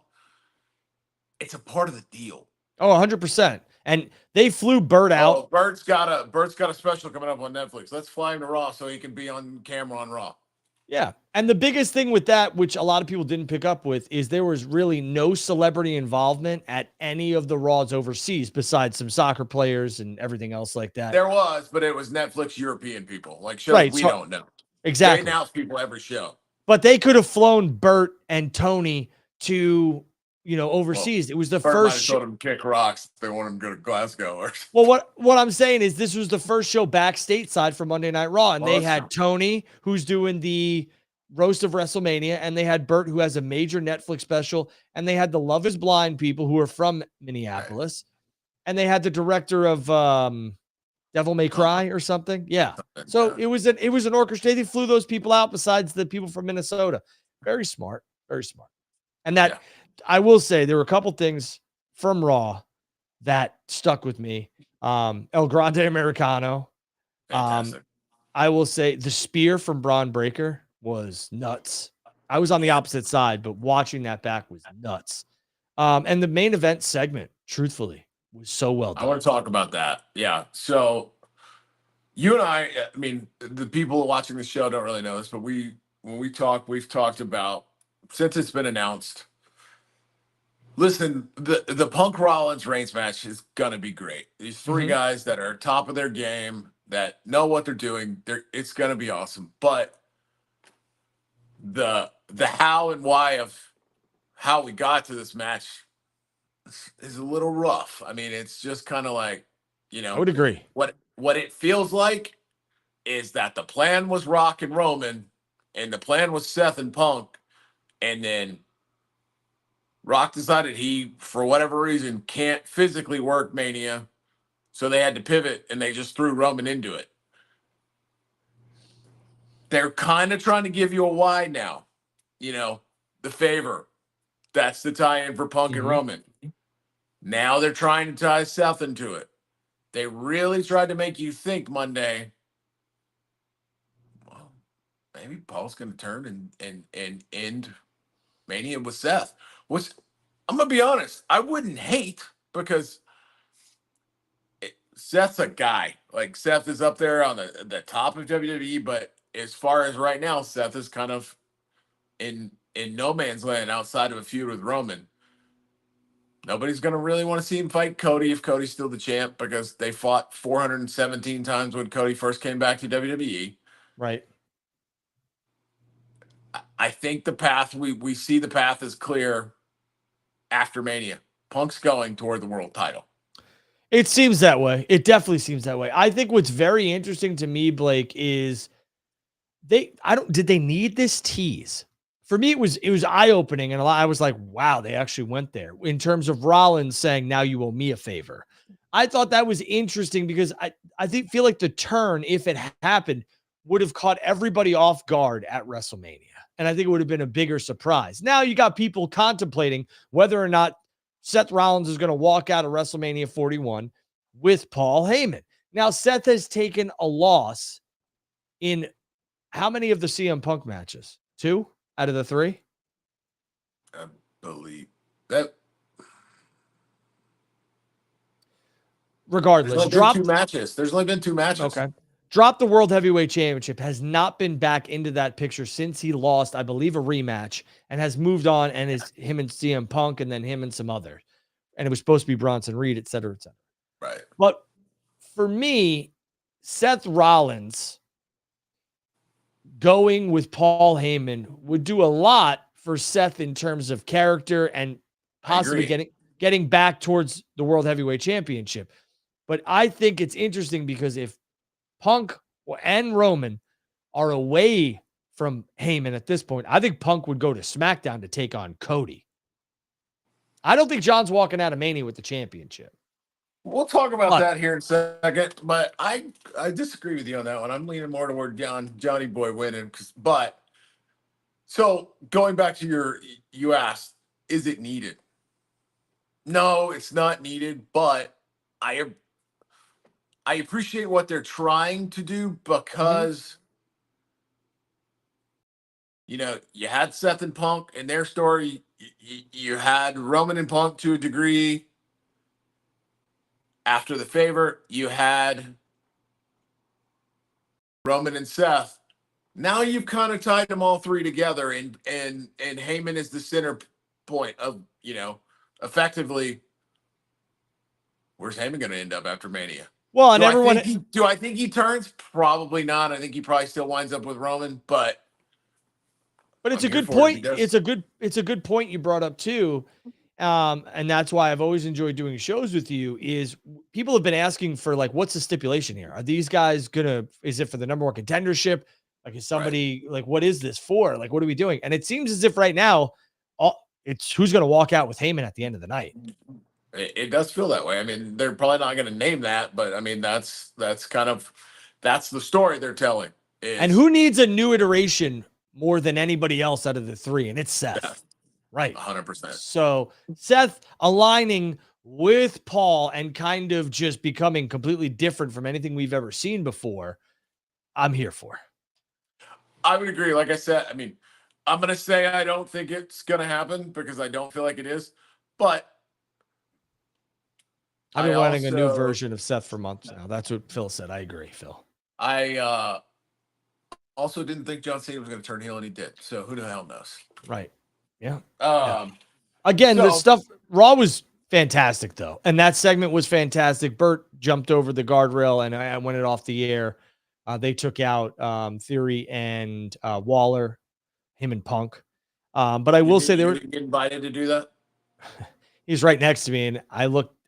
B: it's a part of the deal.
A: Oh, 100%. And they flew Bert out.
B: Oh, Bert's got a special coming up on Netflix. Let's fly him to Raw so he can be on camera on Raw.
A: Yeah. And the biggest thing with that, which a lot of people didn't pick up with, is there was really no celebrity involvement at any of the Raws overseas besides some soccer players and everything else like that.
B: There was, but it was Netflix European people, like shows we don't know.
A: Exactly.
B: They announce people every show.
A: But they could have flown Bert and Tony to, overseas. Well, it was the first
B: show. Them kick rocks. They want them to go to Glasgow.
A: Well, what I'm saying is this was the first show back stateside for Monday Night Raw, and they had Tony, who's doing the roast of WrestleMania, and they had Bert, who has a major Netflix special, and they had the Love Is Blind people who are from Minneapolis, and they had the director of Devil May Cry or something. Yeah. So it was an orchestra. They flew those people out besides the people from Minnesota. Very smart. Very smart. And that I will say there were a couple things from Raw that stuck with me. El Grande Americano. I will say the spear from Braun Breaker was nuts. I was on the opposite side, but watching that back was nuts. And the main event segment, truthfully, was so well done.
B: I want to talk about that. Yeah. So you and I mean, the people watching the show don't really know this, but when we've talked about, since it's been announced, listen, the Punk Rollins Reigns match is going to be great. These three guys that are top of their game, that know what they're doing, it's going to be awesome. But the how and why of how we got to this match is a little rough. I mean, it's just kind of like,
A: I would agree.
B: What it feels like is that the plan was Rock and Roman, and the plan was Seth and Punk, and then Rock decided he, for whatever reason, can't physically work Mania, so they had to pivot, and they just threw Roman into it. They're kind of trying to give you a why now. The favor. That's the tie-in for Punk and Roman. Now they're trying to tie Seth into it. They really tried to make you think Monday, well, maybe Paul's going to turn and end Mania with Seth. Which, I'm going to be honest, I wouldn't hate, because Seth's a guy. Like, Seth is up there on the top of WWE, but as far as right now, Seth is kind of in no man's land outside of a feud with Roman. Nobody's going to really want to see him fight Cody if Cody's still the champ, because they fought 417 times when Cody first came back to WWE.
A: Right.
B: I think the path, we see the path is clear after Mania. Punk's going toward the world title.
A: It seems that way. It definitely seems that way. I think what's very interesting to me, Blake, is did they need this tease? For me, it was eye-opening, and I was like, wow, they actually went there in terms of Rollins saying, now you owe me a favor. I thought that was interesting because I feel like the turn, if it happened, would have caught everybody off guard at WrestleMania. And I think it would have been a bigger surprise. Now you got people contemplating whether or not Seth Rollins is going to walk out of WrestleMania 41 with Paul Heyman. Now, Seth has taken a loss in how many of the CM Punk matches? 2 out of the 3?
B: I believe that.
A: Regardless,
B: There's only been two matches.
A: Okay. Drop the World Heavyweight Championship, has not been back into that picture since he lost, I believe, a rematch, and has moved on, and is him and CM Punk, and then him and some others. And it was supposed to be Bronson Reed, et cetera, et cetera.
B: Right.
A: But for me, Seth Rollins going with Paul Heyman would do a lot for Seth in terms of character and possibly getting back towards the World Heavyweight Championship. But I think it's interesting because if Punk and Roman are away from Heyman at this point, I think Punk would go to SmackDown to take on Cody. I don't think John's walking out of Mania with the championship.
B: We'll talk about
A: But
B: that here in a second, but I disagree with you on that one. I'm leaning more toward Johnny Boy winning, but so going back to you asked, is it needed? No, it's not needed, but I I appreciate what they're trying to do
A: mhm.
B: because you had Seth and Punk in their story. You had Roman and Punk to a degree after the favor. You had Roman and Seth. Now you've kind of tied them all three together, and Heyman is the center point of effectively. Where's Heyman going to end up after Mania?
A: Well, and
B: Do I
A: everyone
B: think he turns? Probably not. I think he probably still winds up with Roman, but
A: But it's
B: I'm
A: a
B: here
A: good
B: for it if he
A: point.
B: does.
A: It's a good point you brought up too. And that's why I've always enjoyed doing shows with you is people have been asking for like, what's the stipulation here? Are these guys is it for the number one contendership? Like, is
B: Right.
A: somebody like, what is this for? Like, what are we doing? And it seems as if right now, it's who's going to walk out with Heyman at the end of the night.
B: It does feel that way. I mean, they're probably not going to name that, but I mean, that's the story they're telling.
A: And
B: Is
A: who needs a new iteration more than anybody else out of the three? And it's Seth. Right.
B: 100%.
A: So Seth aligning with Paul and kind of just becoming completely different from anything we've ever seen before, I'm here for.
B: I would agree. Like I said, I mean, I'm going to say I don't think it's going to happen because I don't feel like it is, but
A: I've
B: I
A: been wanting a new
B: also
A: version of Seth for months now. That's what Phil said. I agree, Phil.
B: I also didn't think John Cena was going to turn heel, and he did. So who the hell knows?
A: Right. Yeah.
B: Um.
A: Again, the
B: So
A: stuff Raw was fantastic though. And that segment was fantastic. Bert jumped over the guardrail and I went it off the air. They took out Theory and Waller, him and Punk. But I will say
B: you
A: there
B: didn't get invited to do that.
A: he's right next to me. And I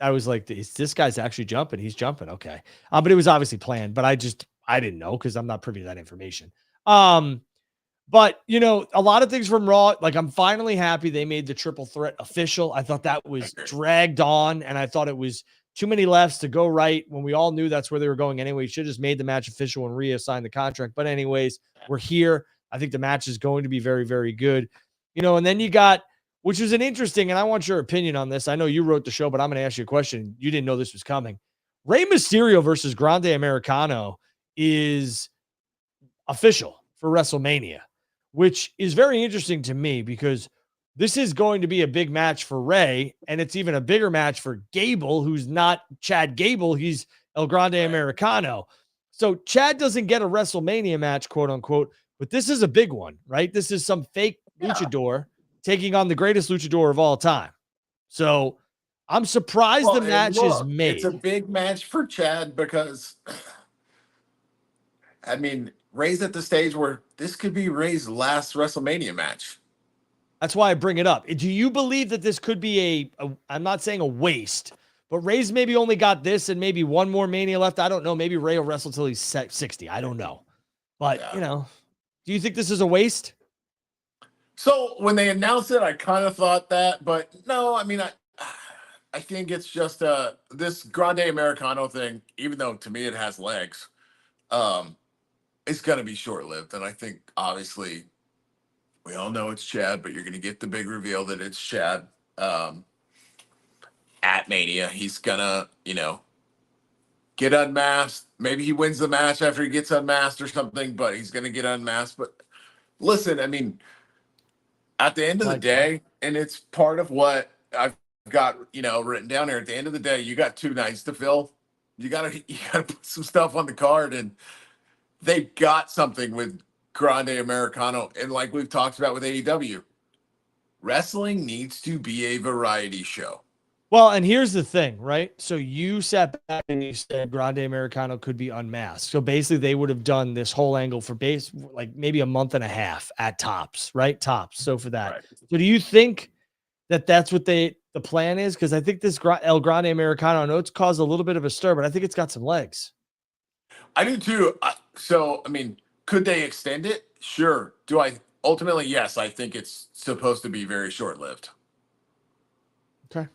A: was like, this guy's actually jumping. He's jumping. Okay. But it was obviously planned, but I didn't know because I'm not privy to that information. But a lot of things from Raw, like I'm finally happy they made the triple threat official. I thought that was dragged on, and I thought it was too many lefts to go right when we all knew that's where they were going anyway. Should have just made the match official and reassigned the contract. But anyways, we're here. I think the match is going to be very, very good. And then you got, which was an interesting, and I want your opinion on this. I know you wrote the show, but I'm going to ask you a question. You didn't know this was coming. Rey Mysterio versus Grande Americano is official for WrestleMania, which is very interesting to me because this is going to be a big match for Ray, and it's even a bigger match for Gable, who's not Chad Gable. He's El Grande Americano. So Chad doesn't get a WrestleMania match, quote unquote, but this is a big one, right? This is some fake luchador taking on the greatest luchador of all time. So I'm surprised the
B: And
A: match is
B: look, it's
A: made.
B: a big match for Chad because, I mean, Ray's at the stage where this could be Ray's last WrestleMania match.
A: That's why I bring it up. Do you believe that this could be I'm not saying a waste, but Ray's maybe only got this and maybe one more Mania left? I don't know. Maybe Ray will wrestle till he's 60. I don't know. But, do you think this is a waste?
B: So when they announced it, I kind of thought that, but no, I mean, I think it's just this Grande Americano thing, even though to me it has legs, it's going to be short lived. And I think obviously we all know it's Chad, but you're going to get the big reveal that it's Chad at Mania. He's going to, get unmasked. Maybe he wins the match after he gets unmasked or something, but he's going to get unmasked. But listen, I mean, at the end of the day, and it's part of what I've got, written down here. At the end of the day, you got 2 nights to fill. You gotta put some stuff on the card, and they got something with Grande Americano. And like we've talked about with AEW, wrestling needs to be a variety show.
A: Well, and here's the thing, right? So you sat back and you said Grande Americano could be unmasked. So basically they would have done this whole angle for like maybe a month and a half at tops, right? Tops. So for that. Right. So do you think that that's what the plan is? Because I think this El Grande Americano, I know it's caused a little bit of a stir, but I think it's got some legs.
B: I do too. So, I mean, could they extend it? Sure. Do I ultimately? Yes, I think it's supposed to be very short lived.
A: Okay.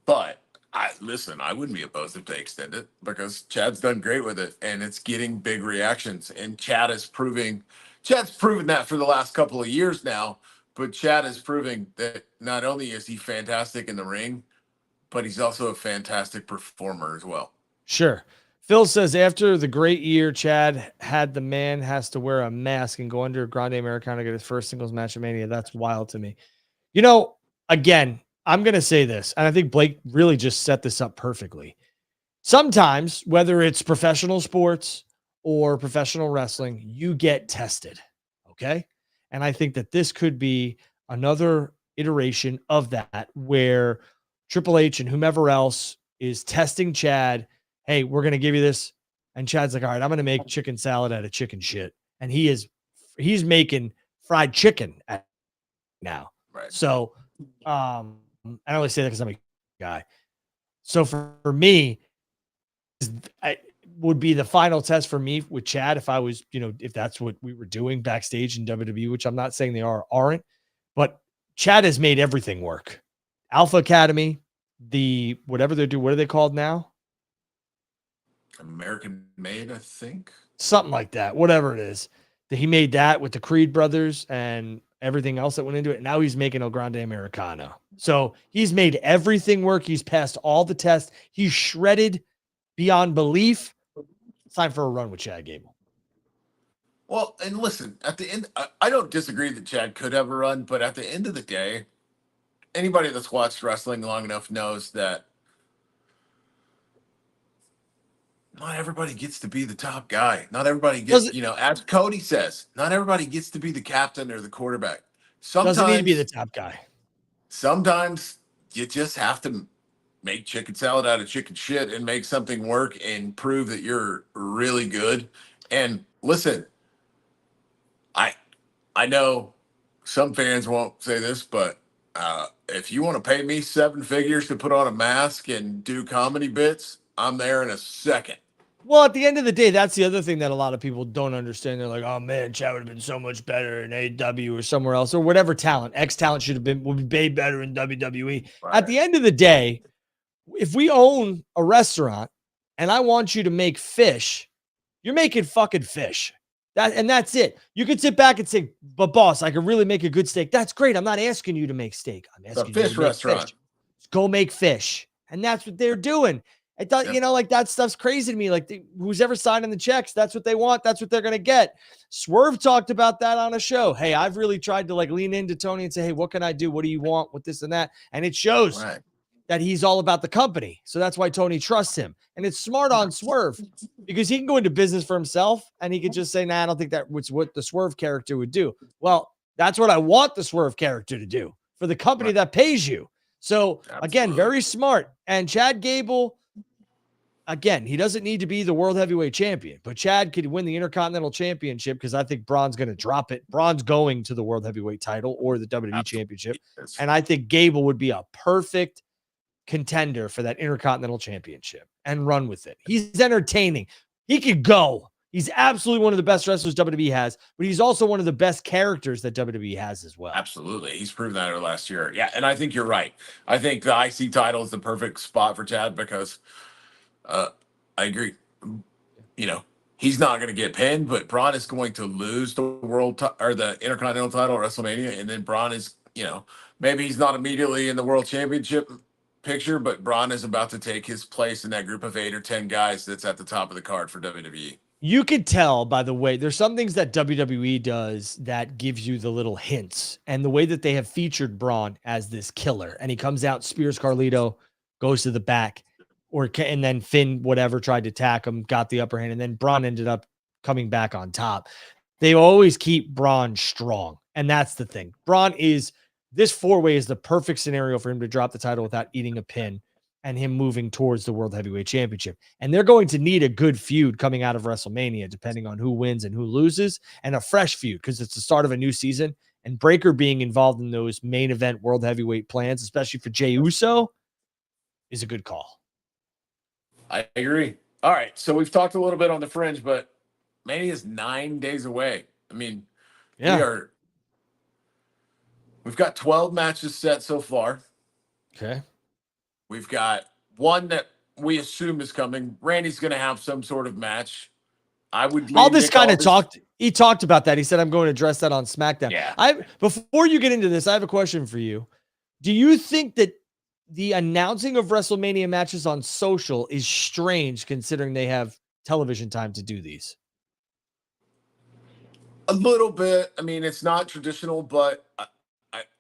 B: But I wouldn't be opposed if they extend it because Chad's done great with it and it's getting big reactions. And Chad's proven that for the last couple of years now. But Chad is proving that not only is he fantastic in the ring, but he's also a fantastic performer as well.
A: Sure. Phil says after the great year Chad had, the man has to wear a mask and go under Grande Americano to get his first singles match at Mania. That's wild to me. You know, again, I'm going to say this, and I think Blake really just set this up perfectly. Sometimes, whether it's professional sports or professional wrestling, you get tested. Okay. And I think that this could be another iteration of that where Triple H and whomever else is testing Chad. Hey, we're going to give you this. And Chad's like, all right, I'm going to make chicken salad out of chicken shit. And he's making fried chicken now.
B: Right.
A: So, I only say that because I'm a guy. So for me, I would be the final test for me with Chad if I was, if that's what we were doing backstage in WWE, which I'm not saying they aren't, but Chad has made everything work. Alpha Academy, the whatever they're doing, what are they called now?
B: American Made, I think.
A: Something like that, whatever it is. That he made that with the Creed brothers and everything else that went into it. Now he's making El Grande Americano. So he's made everything work. He's passed all the tests. He's shredded beyond belief. It's time for a run with Chad Gable.
B: Well, and listen, at the end, I don't disagree that Chad could have a run, but at the end of the day, anybody that's watched wrestling long enough knows that not everybody gets to be the top guy. Not everybody gets, as Cody says, not everybody gets to be the captain or the quarterback.
A: Doesn't need to be the top guy.
B: Sometimes you just have to make chicken salad out of chicken shit and make something work and prove that you're really good. And listen, I know some fans won't say this, but if you want to pay me 7 figures to put on a mask and do comedy bits, I'm there in a second.
A: Well, at the end of the day, that's the other thing that a lot of people don't understand. They're like, oh man, Chad would have been so much better in AEW or somewhere else, or whatever talent. X talent would be better in WWE. Right. At the end of the day, if we own a restaurant and I want you to make fish, you're making fucking fish. That's it. You could sit back and say, but boss, I could really make a good steak. That's great. I'm not asking you to make steak. I'm asking you to make restaurant. Fish. Go make fish. And that's what they're doing. I thought, like that stuff's crazy to me. Like who's ever signing the checks, that's what they want. That's what they're going to get. Swerve talked about that on a show. Hey, I've really tried to lean into Tony and say, hey, what can I do? What do you want with this and that? And it shows that he's all about the company. So that's why Tony trusts him. And it's smart on Swerve because he can go into business for himself and he could just say, nah, I don't think that's what the Swerve character would do. Well, that's what I want the Swerve character to do for the company that pays you. So again, very smart. And Chad Gable, again, he doesn't need to be the world heavyweight champion, but Chad could win the Intercontinental Championship because I think Braun's going to drop it. Braun's going to the world heavyweight title or the WWE Championship. And I think Gable would be a perfect contender for that Intercontinental Championship and run with it. He's entertaining. He could go. He's absolutely one of the best wrestlers WWE has, but he's also one of the best characters that WWE has as well.
B: Absolutely. He's proven that over last year. Yeah, and I think you're right. I think the IC title is the perfect spot for Chad because I agree. He's not going to get pinned, but Braun is going to lose the or the Intercontinental title at WrestleMania, and then Braun is, maybe he's not immediately in the World Championship picture, but Braun is about to take his place in that group of 8 or 10 guys that's at the top of the card for WWE.
A: You could tell, by the way, there's some things that WWE does that gives you the little hints, and the way that they have featured Braun as this killer, and he comes out, spears Carlito, goes to the back, and then Finn, whatever, tried to attack him, got the upper hand, and then Braun ended up coming back on top. They always keep Braun strong, and that's the thing. This 4-way is the perfect scenario for him to drop the title without eating a pin and him moving towards the World Heavyweight Championship. And they're going to need a good feud coming out of WrestleMania, depending on who wins and who loses, and a fresh feud because it's the start of a new season. And Breakker being involved in those main event World Heavyweight plans, especially for Jey Uso, is a good call.
B: I agree. All right. So we've talked a little bit on the fringe, but Mania is 9 days away. I mean, we've got 12 matches set so far.
A: Okay.
B: We've got one that we assume is coming. Randy's going to have some sort of match. I would
A: All
B: lean
A: this
B: Nick
A: kind of
B: Aldis.
A: he talked about that. He said, I'm going to address that on SmackDown.
B: Yeah.
A: Before you get into this, I have a question for you. Do you think that the announcing of WrestleMania matches on social is strange considering they have television time to do these?
B: A little bit. I mean, it's not traditional, but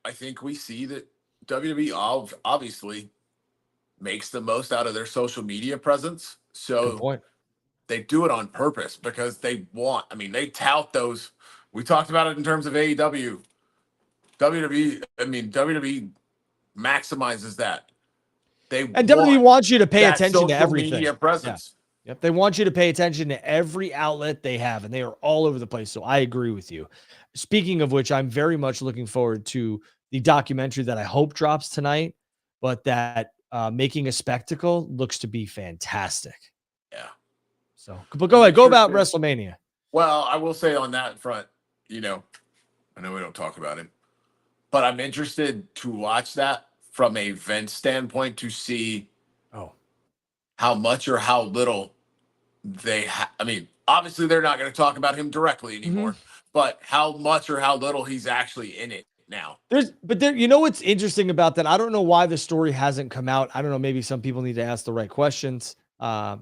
B: I think we see that WWE obviously makes the most out of their social media presence.
A: Good
B: So
A: point.
B: they do it on purpose because they want, I mean, they tout those. We talked about it in terms of AEW. WWE, I mean, WWE maximizes that. They
A: And WWE
B: want
A: wants you to pay
B: that
A: attention to
B: social
A: everything.
B: media presence.
A: Yep. They want you to pay attention to every outlet they have, and they are all over the place. So I agree with you. Speaking of which, I'm very much looking forward to the documentary that I hope drops tonight, but that Making a Spectacle looks to be fantastic.
B: Yeah.
A: So, but go ahead, go about WrestleMania.
B: Well, I will say on that front, you know, I know we don't talk about him, but I'm interested to watch that from a Vince standpoint to see how much or how little they I mean, obviously they're not going to talk about him directly anymore, but how much or how little he's actually in it now.
A: You know what's interesting about that? I don't know why the story hasn't come out. I don't know. Maybe some people need to ask the right questions.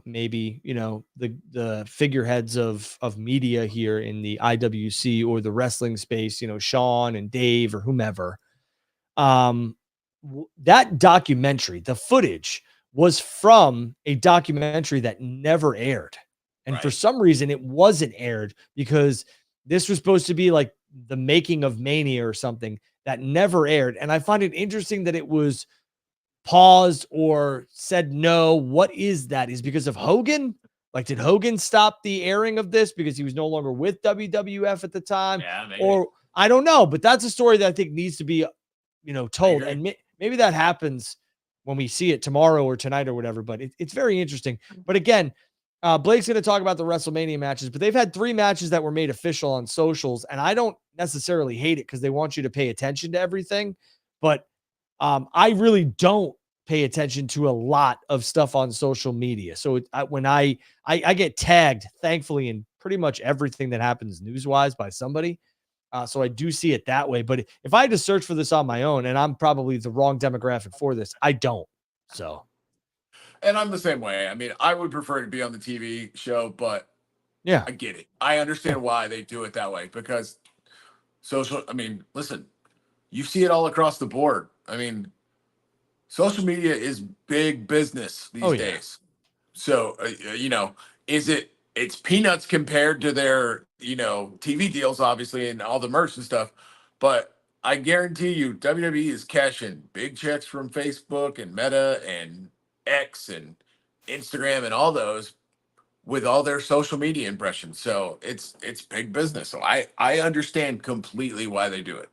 A: Maybe, you know, the figureheads of media here in the IWC or the wrestling space, you know, Sean and Dave or whomever. That documentary, the footage was from a documentary that never aired. And for some reason it wasn't aired because this was supposed to be like the making of Mania or something that never aired. And I find it interesting that it was paused or said no. What is that? Is because of Hogan? Like, did Hogan stop the airing of this because he was no longer with WWF at the time?
B: Yeah, maybe.
A: Or I don't know, but that's a story that I think needs to be, you know, told. And maybe that happens when we see it tomorrow or tonight or whatever, but it's very interesting. But again, Blake's going to talk about the WrestleMania matches, but they've had 3 matches that were made official on socials, and I don't necessarily hate it because they want you to pay attention to everything, but I really don't pay attention to a lot of stuff on social media. So when I get tagged, thankfully, in pretty much everything that happens news-wise by somebody. So I do see it that way. But if I had to search for this on my own, and I'm probably the wrong demographic for this, I don't. So.
B: And I'm the same way. I mean, I would prefer to be on the TV show, but
A: yeah,
B: I get it. I understand why they do it that way because social, I mean, listen, you see it all across the board. I mean, social media is big business these days. So, you know, it's peanuts compared to their, you know, TV deals, obviously, and all the merch and stuff. But I guarantee you, WWE is cashing big checks from Facebook and Meta and X and Instagram and all those with all their social media impressions. So it's big business. So I understand completely why they do it.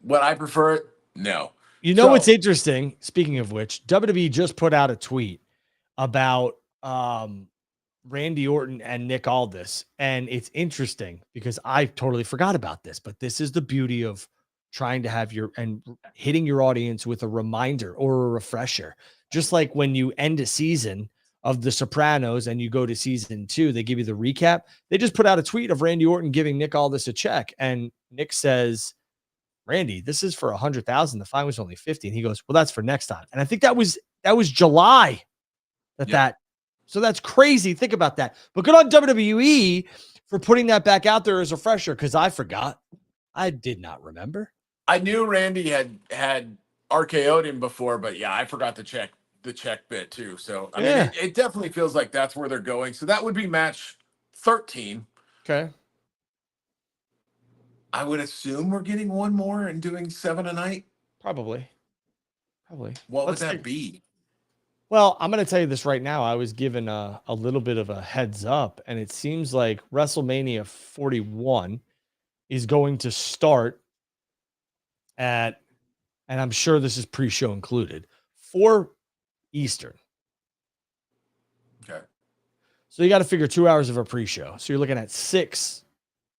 B: Would I prefer it? No.
A: You know what's interesting? Speaking of which, WWE just put out a tweet about Randy Orton and Nick Aldis. And it's interesting because I totally forgot about this, but this is the beauty of trying to have hitting your audience with a reminder or a refresher. Just like when you end a season of The Sopranos and you go to season 2, they give you the recap. They just put out a tweet of Randy Orton giving Nick Aldis a check. And Nick says, Randy, this is for 100,000. The fine was only 50. And he goes, well, that's for next time. And I think that was July so that's crazy. Think about that. But good on WWE for putting that back out there as a refresher because I forgot. I did not remember.
B: I knew Randy had RKO'd him before, but yeah, I forgot the check bit too. So I mean, it definitely feels like that's where they're going. So that would be match 13.
A: Okay.
B: I would assume we're getting one more and doing 7 a night.
A: Probably.
B: What would that be?
A: Well, I'm going to tell you this right now. I was given a little bit of a heads up, and it seems like WrestleMania 41 is going to start at, and I'm sure this is pre-show included, 4 Eastern.
B: Okay.
A: So you got to figure 2 hours of a pre-show. So you're looking at 6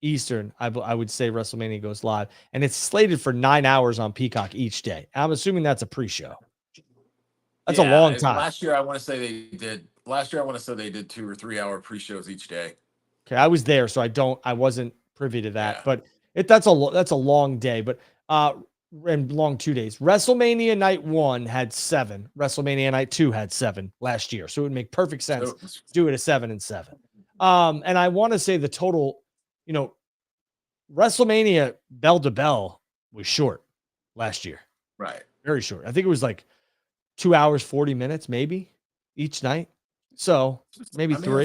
A: Eastern. I would say WrestleMania goes live, and it's slated for 9 hours on Peacock each day. I'm assuming that's a pre-show. That's a long
B: and
A: time.
B: last year I want to say they did 2 or 3 hour pre-shows each day.
A: Okay, I was there, so I wasn't privy to that,
B: Yeah.
A: but that's a long day, but and long 2 days. WrestleMania night 1 had 7. WrestleMania night 2 had 7 last year, so it would make perfect sense
B: So,
A: to do it a 7 and 7. And I want to say the total, WrestleMania bell to bell was short last year,
B: right.
A: very short. I think it was like 2 hours 40 minutes, maybe each night. So maybe
B: I mean,
A: 3.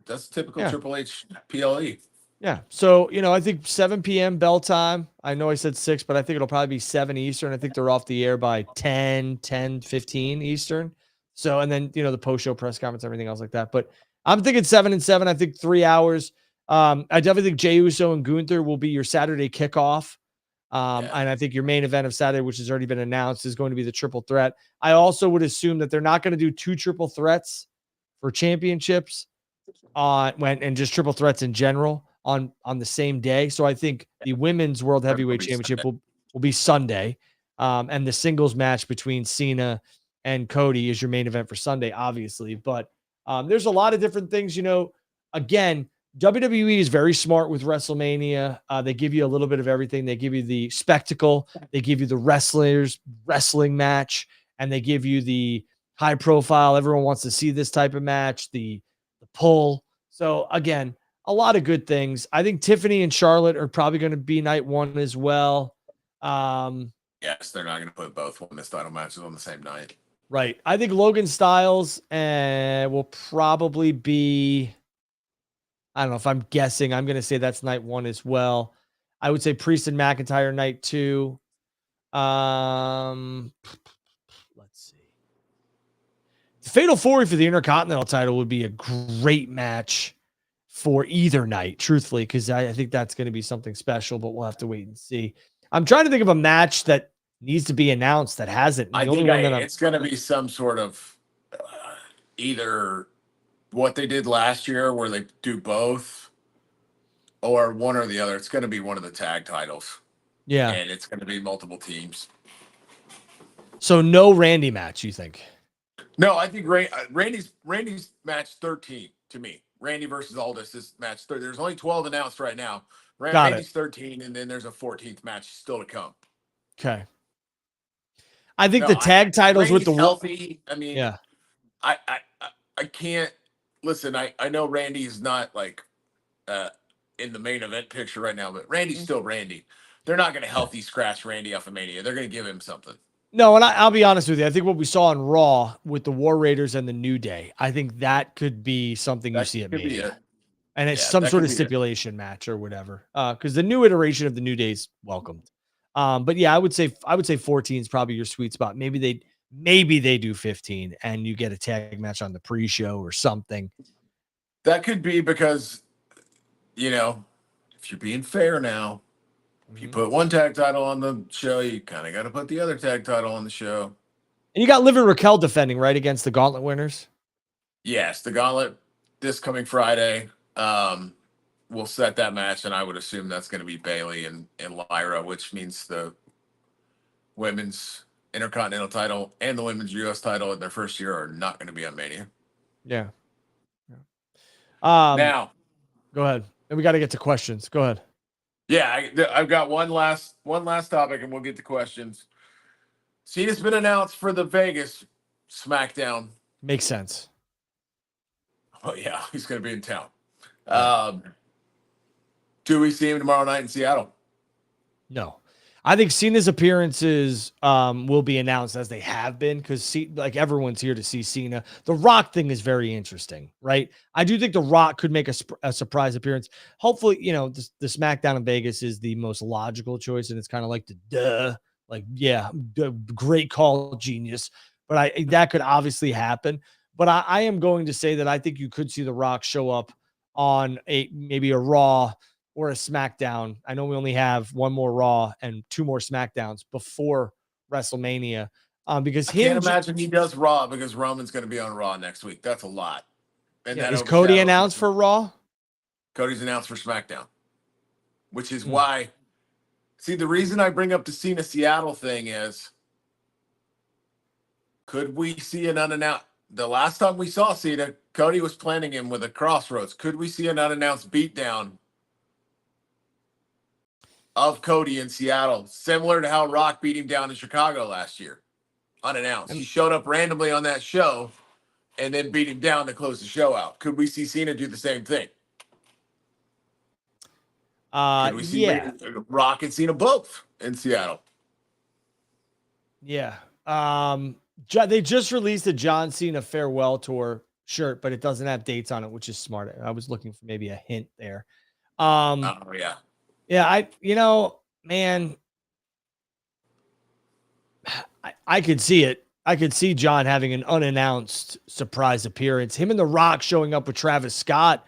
B: That's typical
A: Yeah.
B: Triple H PLE.
A: Yeah. So, I think 7 p.m. bell time. I know I said 6, but I think it'll probably be 7 Eastern. I think they're off the air by 10:15 Eastern. So, and then, the post-show press conference, everything else like that. But I'm thinking 7 and 7. I think 3 hours. I definitely think Jey Uso and Gunther will be your Saturday kickoff. And I think your main event of Saturday, which has already been announced, is going to be the triple threat. I also would assume that they're not going to do 2 triple threats for championships and just triple threats in general on the same day. So I think the women's world heavyweight championship will be Sunday. And the singles match between Cena and Cody is your main event for Sunday, obviously. But there's a lot of different things, again, WWE is very smart with WrestleMania. They give you a little bit of everything. They give you the spectacle, they give you the wrestling match, and they give you the high profile. Everyone wants to see this type of match, the pull. So again, a lot of good things. I think Tiffany and Charlotte are probably going to be night 1 as well.
B: Yes, they're not going to put both women's title matches on the same night.
A: Right. I think Logan Styles will probably be, I don't know if I'm guessing. I'm going to say that's night 1 as well. I would say Priest and McIntyre night 2. Let's see. The Fatal 4 for the Intercontinental title would be a great match for either night, truthfully, because I think that's going to be something special, but we'll have to wait and see. I'm trying to think of a match that needs to be announced that hasn't.
B: It's going to be some sort of either what they did last year where they do both or one or the other. It's going to be one of the tag titles.
A: Yeah.
B: And it's going to be multiple teams.
A: So no Randy match, you think?
B: No, I think Randy's match 13 to me. Randy versus Aldis is match 30. There's only 12 announced right now. Randy's 13, and then there's a 14th match still to come.
A: Okay. I think the tag titles with the
B: healthy. I mean,
A: yeah.
B: I can't listen. I know Randy's not like in the main event picture right now, but Randy's still Randy. They're not going to healthy scratch Randy off of Mania. They're going to give him something.
A: No, and I'll be honest with you. I think what we saw on Raw with the War Raiders and the New Day, I think that could be something you see at Mania. And it's some sort of stipulation match or whatever. Because the new iteration of the New Day's welcomed. But yeah, I would say 14 is probably your sweet spot. Maybe they do 15 and you get a tag match on the pre-show or something.
B: That could be because, if you're being fair now, if you put one tag title on the show, you kind of got to put the other tag title on the show.
A: And you got Liv and Raquel defending, right, against the Gauntlet winners?
B: Yes, the Gauntlet this coming Friday. We'll set that match, and I would assume that's going to be Bayley and Lyra, which means the women's Intercontinental title and the women's U.S. title in their first year are not going to be on Mania.
A: Yeah.
B: Now,
A: go ahead. And we got to get to questions. Go ahead.
B: Yeah, I've got one last topic, and we'll get to questions. Cena's been announced for the Vegas SmackDown.
A: Makes sense.
B: Oh yeah, he's going to be in town. Do we see him tomorrow night in Seattle?
A: No. I think Cena's appearances will be announced as they have been because everyone's here to see Cena. The Rock thing is very interesting, right? I do think The Rock could make a surprise appearance. Hopefully, the SmackDown in Vegas is the most logical choice, and it's kind of like great call, genius. But that could obviously happen. But I am going to say that I think you could see The Rock show up on maybe a Raw or a SmackDown. I know we only have one more Raw and 2 more SmackDowns before WrestleMania. Because
B: I can't imagine he does Raw because Roman's going to be on Raw next week. That's a lot. And
A: is Cody announced for Raw?
B: Cody's announced for SmackDown, which is why. See, the reason I bring up the Cena Seattle thing is Could we see an unannounced? The last time we saw Cena, Cody was planning him with a crossroads. Could we see an unannounced beatdown of Cody in Seattle, similar to how Rock beat him down in Chicago last year? Unannounced. He showed up randomly on that show and then beat him down to close the show out. Could we see Cena do the same thing? Could we see Rock and Cena both in Seattle?
A: Yeah. They just released a John Cena farewell tour shirt, but it doesn't have dates on it, which is smart. I was looking for maybe a hint there.
B: Oh yeah.
A: Yeah, man, I could see it. I could see John having an unannounced surprise appearance. Him and The Rock showing up with Travis Scott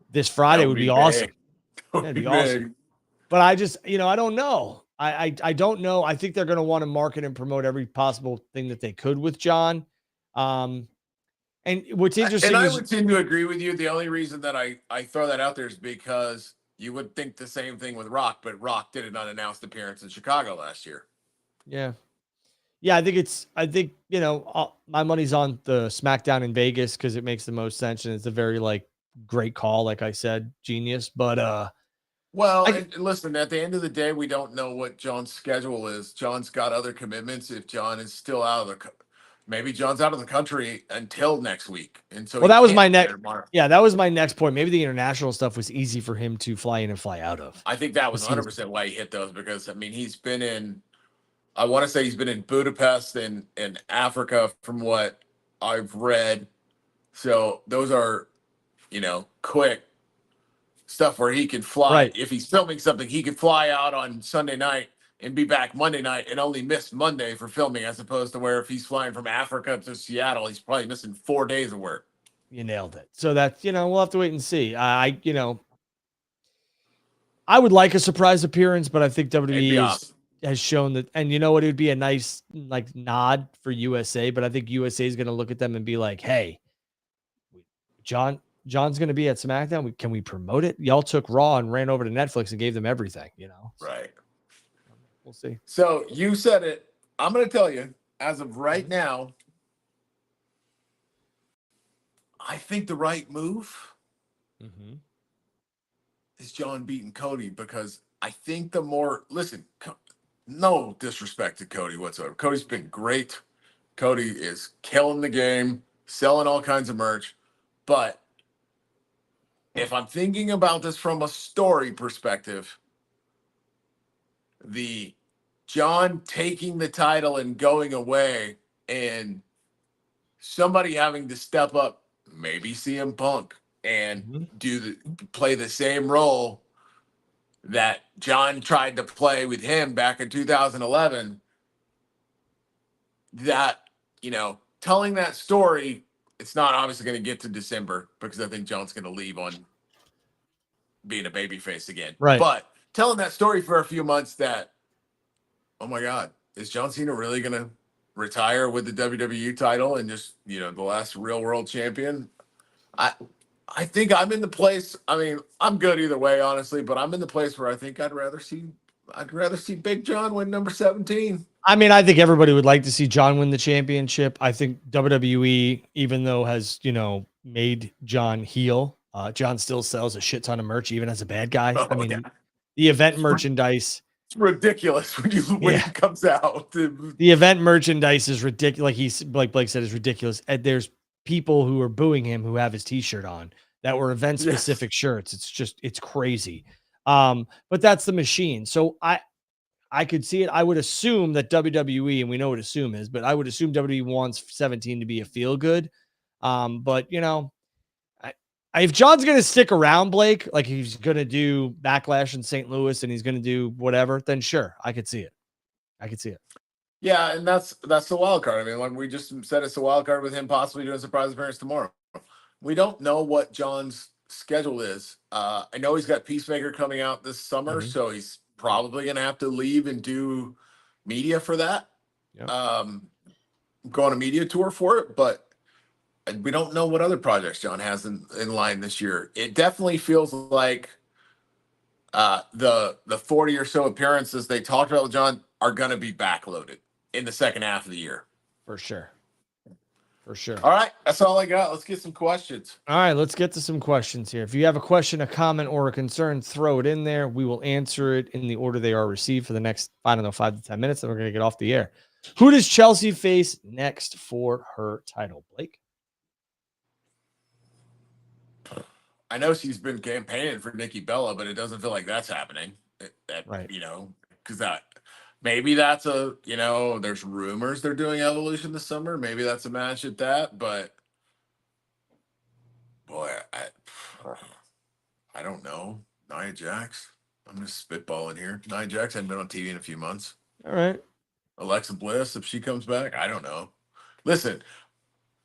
A: this Friday would be awesome. That'd be awesome. But I just, I don't know. I don't know. I think they're going to want to market and promote every possible thing that they could with John. And what's interesting
B: I would tend to agree with you. The only reason that I throw that out there is because you would think the same thing with Rock, but Rock did an unannounced appearance in Chicago last year.
A: Yeah. Yeah, I think, my money's on the SmackDown in Vegas because it makes the most sense. And it's a very, great call. Like I said, genius. But,
B: and listen, at the end of the day, we don't know what John's schedule is. John's got other commitments. If John is still maybe John's out of the country until next week. And so,
A: that was my next. Yeah, that was my next point. Maybe the international stuff was easy for him to fly in and fly out of.
B: I think that was 100% why he hit those because he's been in. I want to say he's been in Budapest and in Africa, from what I've read. So those are, quick stuff where he can fly.
A: Right.
B: If he's filming something, he could fly out on Sunday night and be back Monday night and only miss Monday for filming, as opposed to where if he's flying from Africa to Seattle, he's probably missing 4 days of work.
A: You nailed it. So that's, we'll have to wait and see. I would like a surprise appearance, but I think WWE has shown that, and it would be a nice nod for USA, but I think USA is going to look at them and be like, hey, John's going to be at SmackDown. Can we promote it? Y'all took Raw and ran over to Netflix and gave them everything,
B: Right.
A: We'll see.
B: So you said it. I'm going to tell you, as of right now, I think the right move is John beating Cody, because I think no disrespect to Cody whatsoever. Cody's been great. Cody is killing the game, selling all kinds of merch. But if I'm thinking about this from a story perspective, the John taking the title and going away and somebody having to step up, maybe CM Punk, and play the same role that John tried to play with him back in 2011, that, telling that story, it's not obviously going to get to December because I think John's going to leave on being a babyface again.
A: Right.
B: But telling that story for a few months that, oh my God, is John Cena really going to retire with the WWE title and just, the last real world champion? I think I'm in the place. I'm good either way, honestly, but I'm in the place where I think I'd rather see Big John win number 17.
A: I think everybody would like to see John win the championship. I think WWE, even though has, made John heel, John still sells a shit ton of merch, even as a bad guy. The event merchandise.
B: It's ridiculous when it comes out.
A: The event merchandise is ridiculous. Like Blake said, is ridiculous. And there's people who are booing him who have his t-shirt on that were event specific shirts. It's crazy. But that's the machine. So I could see it. I would assume that WWE, and we know what assume is, but I would assume WWE wants 17 to be a feel good. But if John's going to stick around, Blake, like he's going to do Backlash in St. Louis and he's going to do whatever, then sure, I could see it.
B: Yeah, and that's the wild card. Like we just said, it's a wild card with him possibly doing a surprise appearance tomorrow. We don't know what John's schedule is. I know he's got Peacemaker coming out this summer, so he's probably going to have to leave and do media for that.
A: Yep.
B: Go on a media tour for it, but we don't know what other projects John has in line this year. It definitely feels like the 40 or so appearances they talked about with John are going to be backloaded in the second half of the year.
A: For sure. For sure.
B: All right. That's all I got. Let's get some questions.
A: All right, let's get to some questions here. If you have a question, a comment, or a concern, throw it in there. We will answer it in the order they are received for the next, 5 to 10 minutes. Then we're going to get off the air. Who does Chelsea face next for her title, Blake?
B: I know she's been campaigning for Nikki Bella, but it doesn't feel like that's happening.
A: Right.
B: Because maybe that's there's rumors they're doing Evolution this summer. Maybe that's a match at that, but boy, I don't know. Nia Jax. I'm just spitballing here. Nia Jax hadn't been on TV in a few months.
A: All right.
B: Alexa Bliss, if she comes back, I don't know. Listen,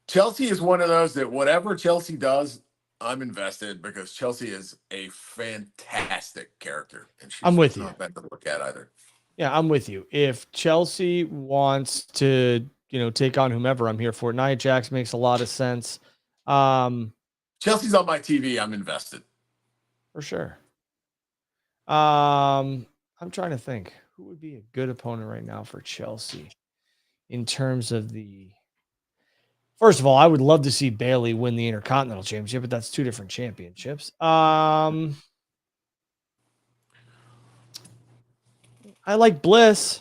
B: Chelsea is one of those that whatever Chelsea does, I'm invested because Chelsea is a fantastic character. And she's
A: I'm with you.
B: Not bad to look at either.
A: Yeah, I'm with you. If Chelsea wants to, take on whomever, I'm here for it. Nia Jax makes a lot of sense.
B: Chelsea's on my TV. I'm invested.
A: For sure. I'm trying to think who would be a good opponent right now for Chelsea in terms of the. First of all, I would love to see Bayley win the Intercontinental Championship, but that's 2 different championships. I like Bliss.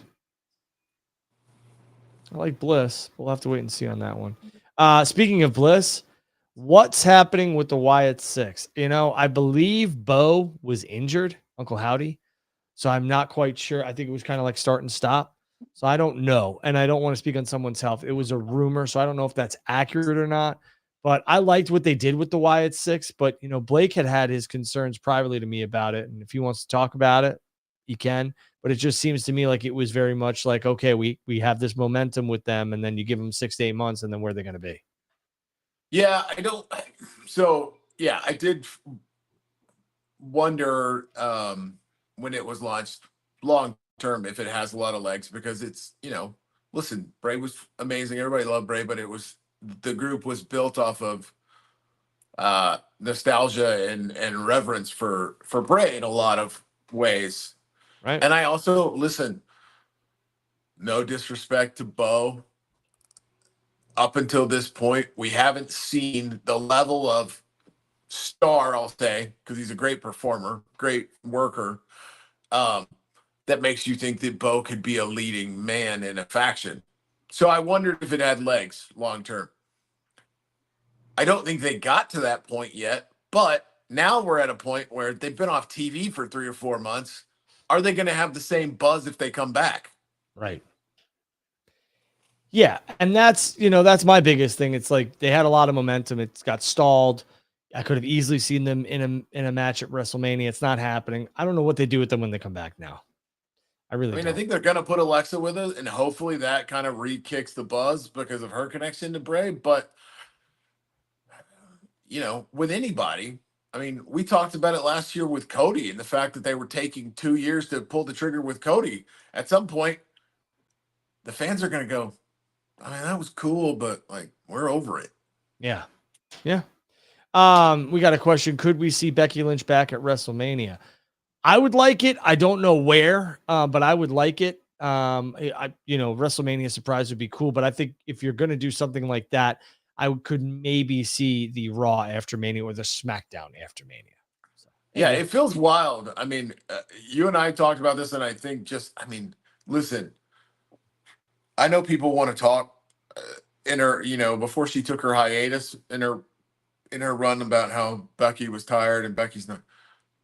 A: We'll have to wait and see on that one. Speaking of Bliss, what's happening with the Wyatt Six? I believe Bo was injured, Uncle Howdy. So I'm not quite sure. I think it was kind of like start and stop. So I don't know. And I don't want to speak on someone's health. It was a rumor. So I don't know if that's accurate or not. But I liked what they did with the Wyatt Six. But, Blake had his concerns privately to me about it. And if he wants to talk about it, he can. But it just seems to me like it was very much like, okay, we have this momentum with them. And then you give them 6 to 8 months. And then where are they going to be?
B: Yeah, I don't. So, yeah, I did wonder when it was launched long term if it has a lot of legs because it's, listen, Bray was amazing. Everybody loved Bray, but the group was built off of nostalgia and reverence for Bray in a lot of ways.
A: Right.
B: And I also, listen, no disrespect to Bo. Up until this point, we haven't seen the level of star, I'll say, because he's a great performer, great worker, that makes you think that Bo could be a leading man in a faction. So I wondered if it had legs long term. I don't think they got to that point yet, but now we're at a point where they've been off TV for 3 or 4 months. Are they going to have the same buzz if they come back?
A: Right. Yeah, and that's my biggest thing. It's like they had a lot of momentum. It's got stalled. I could have easily seen them in a match at WrestleMania. It's not happening. I don't know what they do with them when they come back now. I
B: think they're going to put Alexa with us, and hopefully that kind of re-kicks the buzz because of her connection to Bray. But, with anybody, we talked about it last year with Cody and the fact that they were taking 2 years to pull the trigger with Cody. At some point, the fans are going to go, that was cool, but we're over it.
A: Yeah. Yeah. We got a question. Could we see Becky Lynch back at WrestleMania? I would like it. I don't know where, but I would like it. WrestleMania surprise would be cool, but I think if you're going to do something like that, I could maybe see the Raw after Mania or the SmackDown after Mania. So,
B: yeah, it feels wild. You and I talked about this, and I think listen, I know people want to talk in her, before she took her hiatus in her run about how Becky was tired and Becky's not.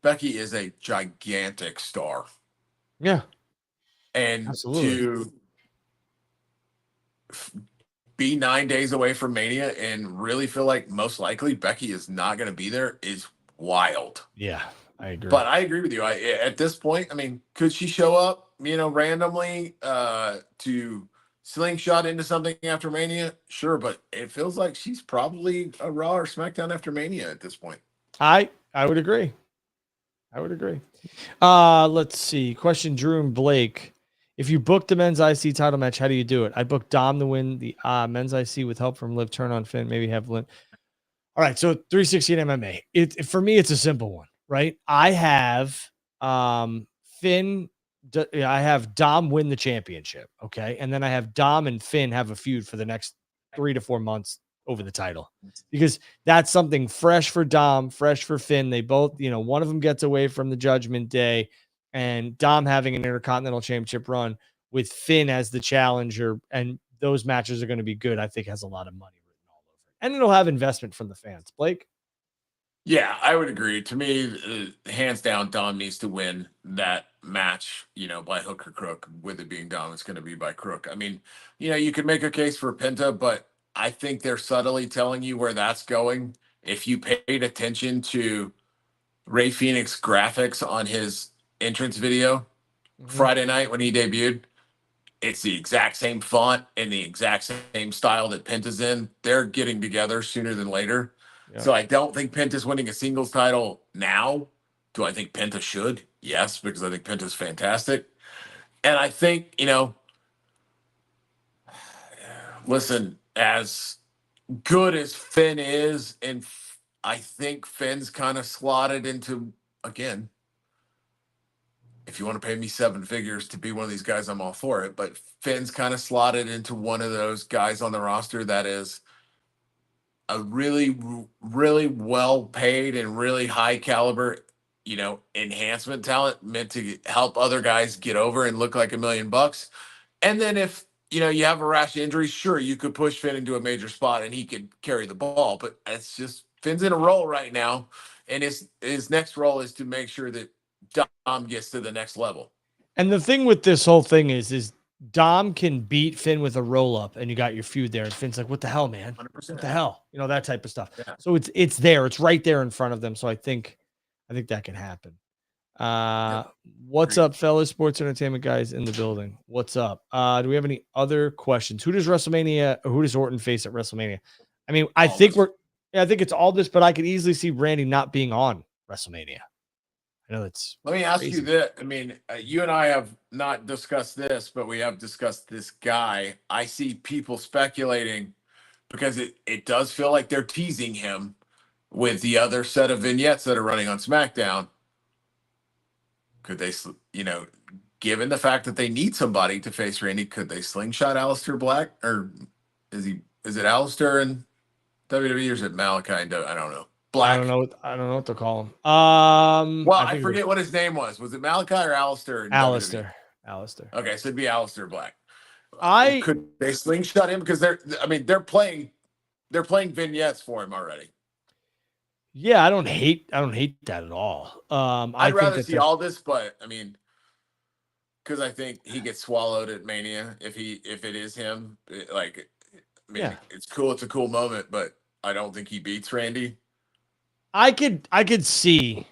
B: Becky is a gigantic star.
A: Yeah.
B: And
A: absolutely.
B: to be 9 days away from Mania and really feel like most likely Becky is not going to be there is wild.
A: Yeah, I agree.
B: But I agree with you. At this point, could she show up, randomly to slingshot into something after Mania? Sure, but it feels like she's probably a Raw or SmackDown after Mania at this point.
A: I would agree. Let's see. Question Drew and Blake. If you booked the men's IC title match, how do you do it? I booked Dom to win the men's IC with help from Liv, turn on Finn, maybe have Lynn. All right, so 316 MMA. For me, it's a simple one, right? I have Finn. I have Dom win the championship, okay, and then I have Dom and Finn have a feud for the next 3 to 4 months over the title, because that's something fresh for Dom, fresh for Finn. They both, one of them gets away from the Judgment Day, and Dom having an Intercontinental Championship run with Finn as the challenger, and those matches are going to be good. I think has a lot of money written all over it, and it'll have investment from the fans. Blake?
B: Yeah, I would agree. To me, hands down, Dom needs to win that match, by hook or crook. With it being Dom, it's going to be by crook. I mean, you could make a case for Penta, but I think they're subtly telling you where that's going. If you paid attention to Ray Phoenix graphics on his entrance video Friday night when he debuted, it's the exact same font and the exact same style that Penta's in. They're getting together sooner than later. Yeah. So I don't think Penta's winning a singles title now. Do I think Penta should? Yes, because I think Penta's fantastic. And I think, listen, as good as Finn is, and I think Finn's kind of slotted into, again, if you want to pay me 7 figures to be one of these guys, I'm all for it. But Finn's kind of slotted into one of those guys on the roster that is a really, really well paid and really high caliber, enhancement talent meant to help other guys get over and look like $1 million. And then if, you have a rash of injuries, sure, you could push Finn into a major spot and he could carry the ball. But it's just Finn's in a role right now. And his next role is to make sure that Dom gets to the next level.
A: And the thing with this whole thing is Dom can beat Finn with a roll up, and you got your feud there. And Finn's like, "What the hell, man?
B: 100%.
A: What the hell?" That type of stuff.
B: Yeah.
A: So it's there. It's right there in front of them. So I think that can happen. What's up, fellas? Sports entertainment guys in the building. What's up? Do we have any other questions? Who does Orton face at WrestleMania? I mean, I think it's all this, but I could easily see Randy not being on WrestleMania. I know it's.
B: Let me ask you this. I mean, you and I have not discussed this, but we have discussed this guy. I see people speculating because it does feel like they're teasing him with the other set of vignettes that are running on SmackDown. Could they, given the fact that they need somebody to face Randy, could they slingshot Aleister Black? Or is it Aleister in WWE or is it Malachi? I don't know. Black.
A: I don't know what to call him.
B: Well, I forget what his name was. Was it Malachi or Aleister?
A: Aleister.
B: Okay, so it'd be Aleister Black. Could they slingshot him? Because they're playing vignettes for him already.
A: Yeah, I don't hate that at all.
B: I'd rather see all this, but because I think he gets swallowed at Mania if it is him. It's cool. It's a cool moment, but I don't think he beats Randy.
A: I could see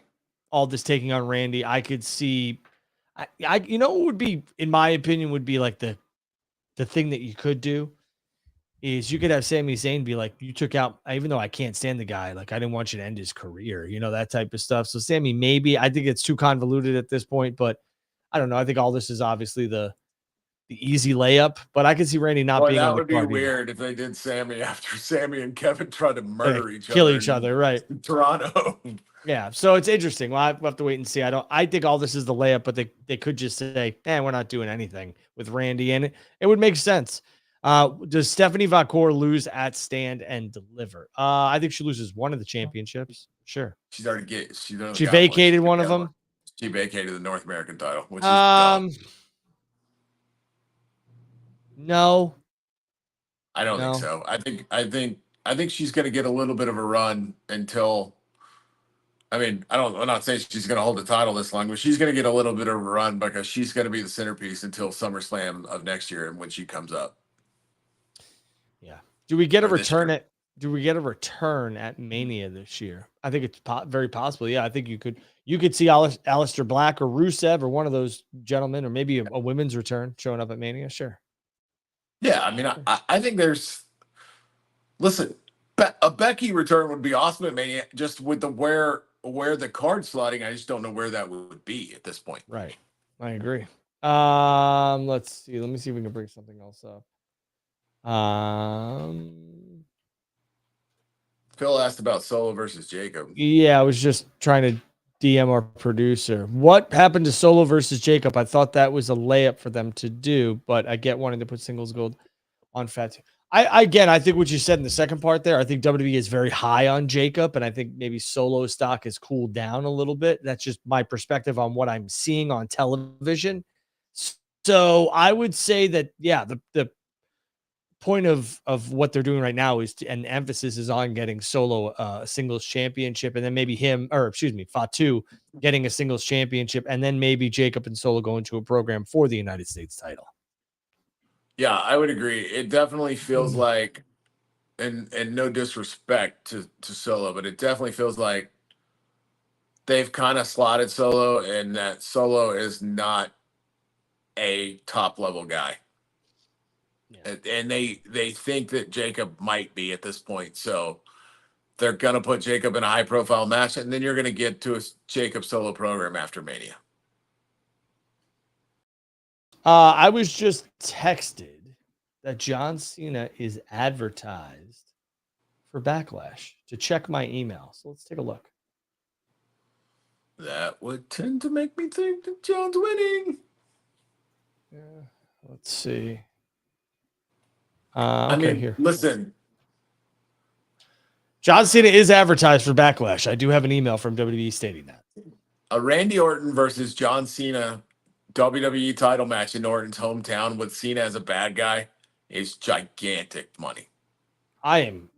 A: all this taking on Randy. I could see, what would be, in my opinion, would be like the thing that you could do is you could have Sami Zayn be like, you took out, even though I can't stand the guy, like I didn't want you to end his career, that type of stuff. So Sami, maybe, I think it's too convoluted at this point, but I don't know. I think all this is obviously the easy layup, but I could see Randy not being on the card.
B: That would be weird if they did Sami after Sami and Kevin tried to murder each other.
A: Kill each other, right.
B: In Toronto.
A: Yeah, so it's interesting. We'll have to wait and see. I think all this is the layup, but they could just say, we're not doing anything with Randy, and it would make sense. Does Stephanie Vacour lose at Stand and Deliver? I think she loses one of the championships. Sure.
B: She's already
A: she vacated one of them.
B: She vacated the North American title, which is dumb.
A: No.
B: I don't think so. I think she's going to get a little bit of a run until. I'm not saying she's going to hold the title this long, but she's going to get a little bit of a run because she's going to be the centerpiece until SummerSlam of next year and when she comes up.
A: Yeah. Do we get a return at Mania this year? I think it's very possible. Yeah, I think you could see Aleister Black or Rusev or one of those gentlemen, or maybe a women's return showing up at Mania. Sure.
B: Yeah, I think there's. Listen, a Becky return would be awesome at Mania, just with where the card slotting. I just don't know where that would be at this point.
A: Right, I agree. Let's see. Let me see if we can bring something else up.
B: Phil asked about Solo versus Jacob.
A: Yeah, I was just trying to DM our producer. What happened to Solo versus Jacob? I thought that was a layup for them to do, but I get wanting to put singles gold on Fatu. I think what you said in the second part there, I think WWE is very high on Jacob, and I think maybe Solo stock has cooled down a little bit. That's just my perspective on what I'm seeing on television. So I would say that, yeah, the point of what they're doing right now is and emphasis is on getting Solo a singles championship, and then maybe Fatu getting a singles championship, and then maybe Jacob and Solo go into a program for the United States title.
B: Yeah, I would agree. It definitely feels like, and no disrespect to Solo, but it definitely feels like they've kind of slotted Solo, and that Solo is not a top level guy. Yeah. And they think that Jacob might be at this point. So they're gonna put Jacob in a high profile match, and then you're gonna get to a Jacob Solo program after Mania.
A: I was just texted that John Cena is advertised for Backlash. To check my email. So let's take a look.
B: That would tend to make me think that John's winning.
A: Yeah, let's see.
B: I mean, here. Listen.
A: John Cena is advertised for Backlash. I do have an email from WWE stating that.
B: A Randy Orton versus John Cena WWE title match in Orton's hometown with Cena as a bad guy is gigantic money.
A: I am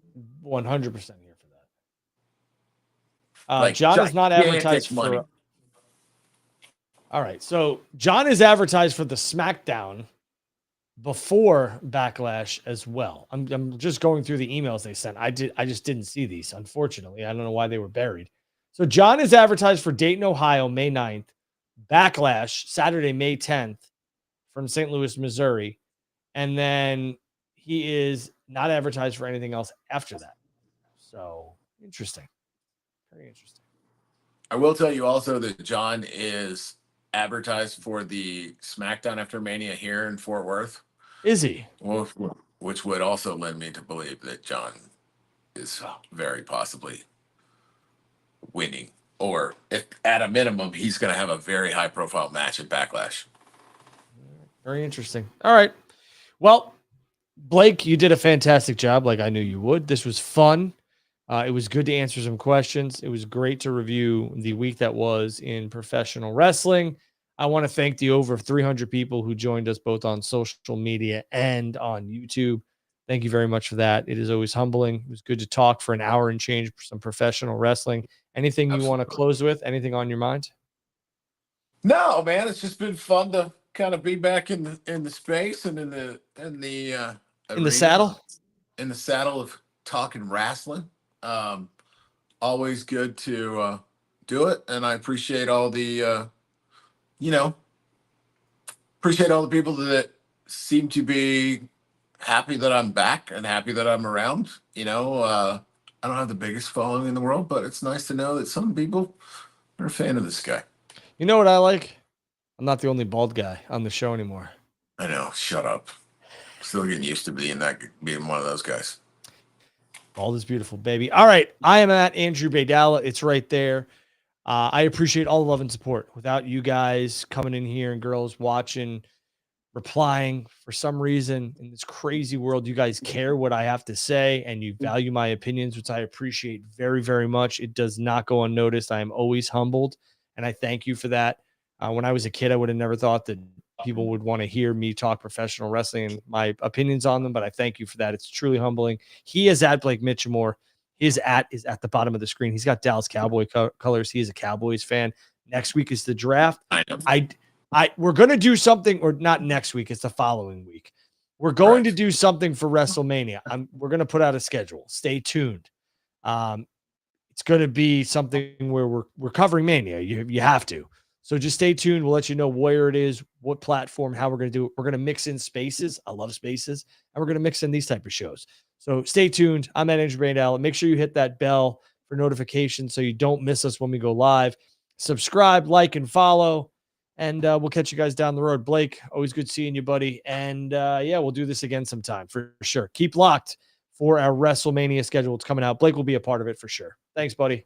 A: 100% here for that. John is not advertised
B: money.
A: for. All right, so John is advertised for the SmackDown before Backlash as well. I'm just going through the emails they sent. I just didn't see these, unfortunately. I don't know why they were buried. So John is advertised for Dayton, Ohio, May 9th. Backlash, Saturday, May 10th from St. Louis, Missouri. And then he is not advertised for anything else after that. So interesting. Very interesting.
B: I will tell you also that John is advertised for the SmackDown after Mania here in Fort Worth.
A: Is he?
B: Well, which would also lend me to believe that John is very possibly winning, or if at a minimum, he's going to have a very high profile match at Backlash.
A: Very interesting. All right. Well, Blake, you did a fantastic job, like I knew you would. This was fun. It was good to answer some questions. It was great to review the week that was in professional wrestling. I want to thank the over 300 people who joined us both on social media and on YouTube. Thank you very much for that. It is always humbling. It was good to talk for an hour and change for some professional wrestling. Anything you want to close with? Anything on your mind?
B: No, man. It's just been fun to kind of be back in the space and in the
A: saddle.
B: In the saddle of talking wrestling. Always good to do it, and I appreciate all the appreciate all the people that seem to be happy that I'm back and happy that I'm around. I don't have the biggest following in the world, but it's nice to know that some people are a fan of this guy.
A: You know what I like? I'm not the only bald guy on the show anymore.
B: I know. Shut up. Still getting used to being one of those guys.
A: Bald is beautiful, baby. All right. I am at Andrew Baydala. It's right there. I appreciate all the love and support. Without you guys coming in here and girls watching, replying, for some reason in this crazy world, you guys care what I have to say and you value my opinions, which I appreciate very, very much. It does not go unnoticed. I am always humbled, and I thank you for that. When I was a kid, I would have never thought that people would want to hear me talk professional wrestling and my opinions on them, but I thank you for that. It's truly humbling. He is at Blake Mitchemore. His is at the bottom of the screen. He's got Dallas Cowboy colors. He is a Cowboys fan. Next week is the draft. We're going to do something, or not next week. It's the following week. We're going to do something for WrestleMania. We're going to put out a schedule. Stay tuned. It's going to be something where we're covering Mania. You have to. So just stay tuned. We'll let you know where it is, what platform, how we're going to do it. We're going to mix in spaces. I love spaces. And we're going to mix in these type of shows. So stay tuned. I'm at Andrew Baydala. Make sure you hit that bell for notifications so you don't miss us when we go live. Subscribe, like, and follow. And we'll catch you guys down the road. Blake, always good seeing you, buddy. And we'll do this again sometime for sure. Keep locked for our WrestleMania schedule. It's coming out. Blake will be a part of it for sure. Thanks, buddy.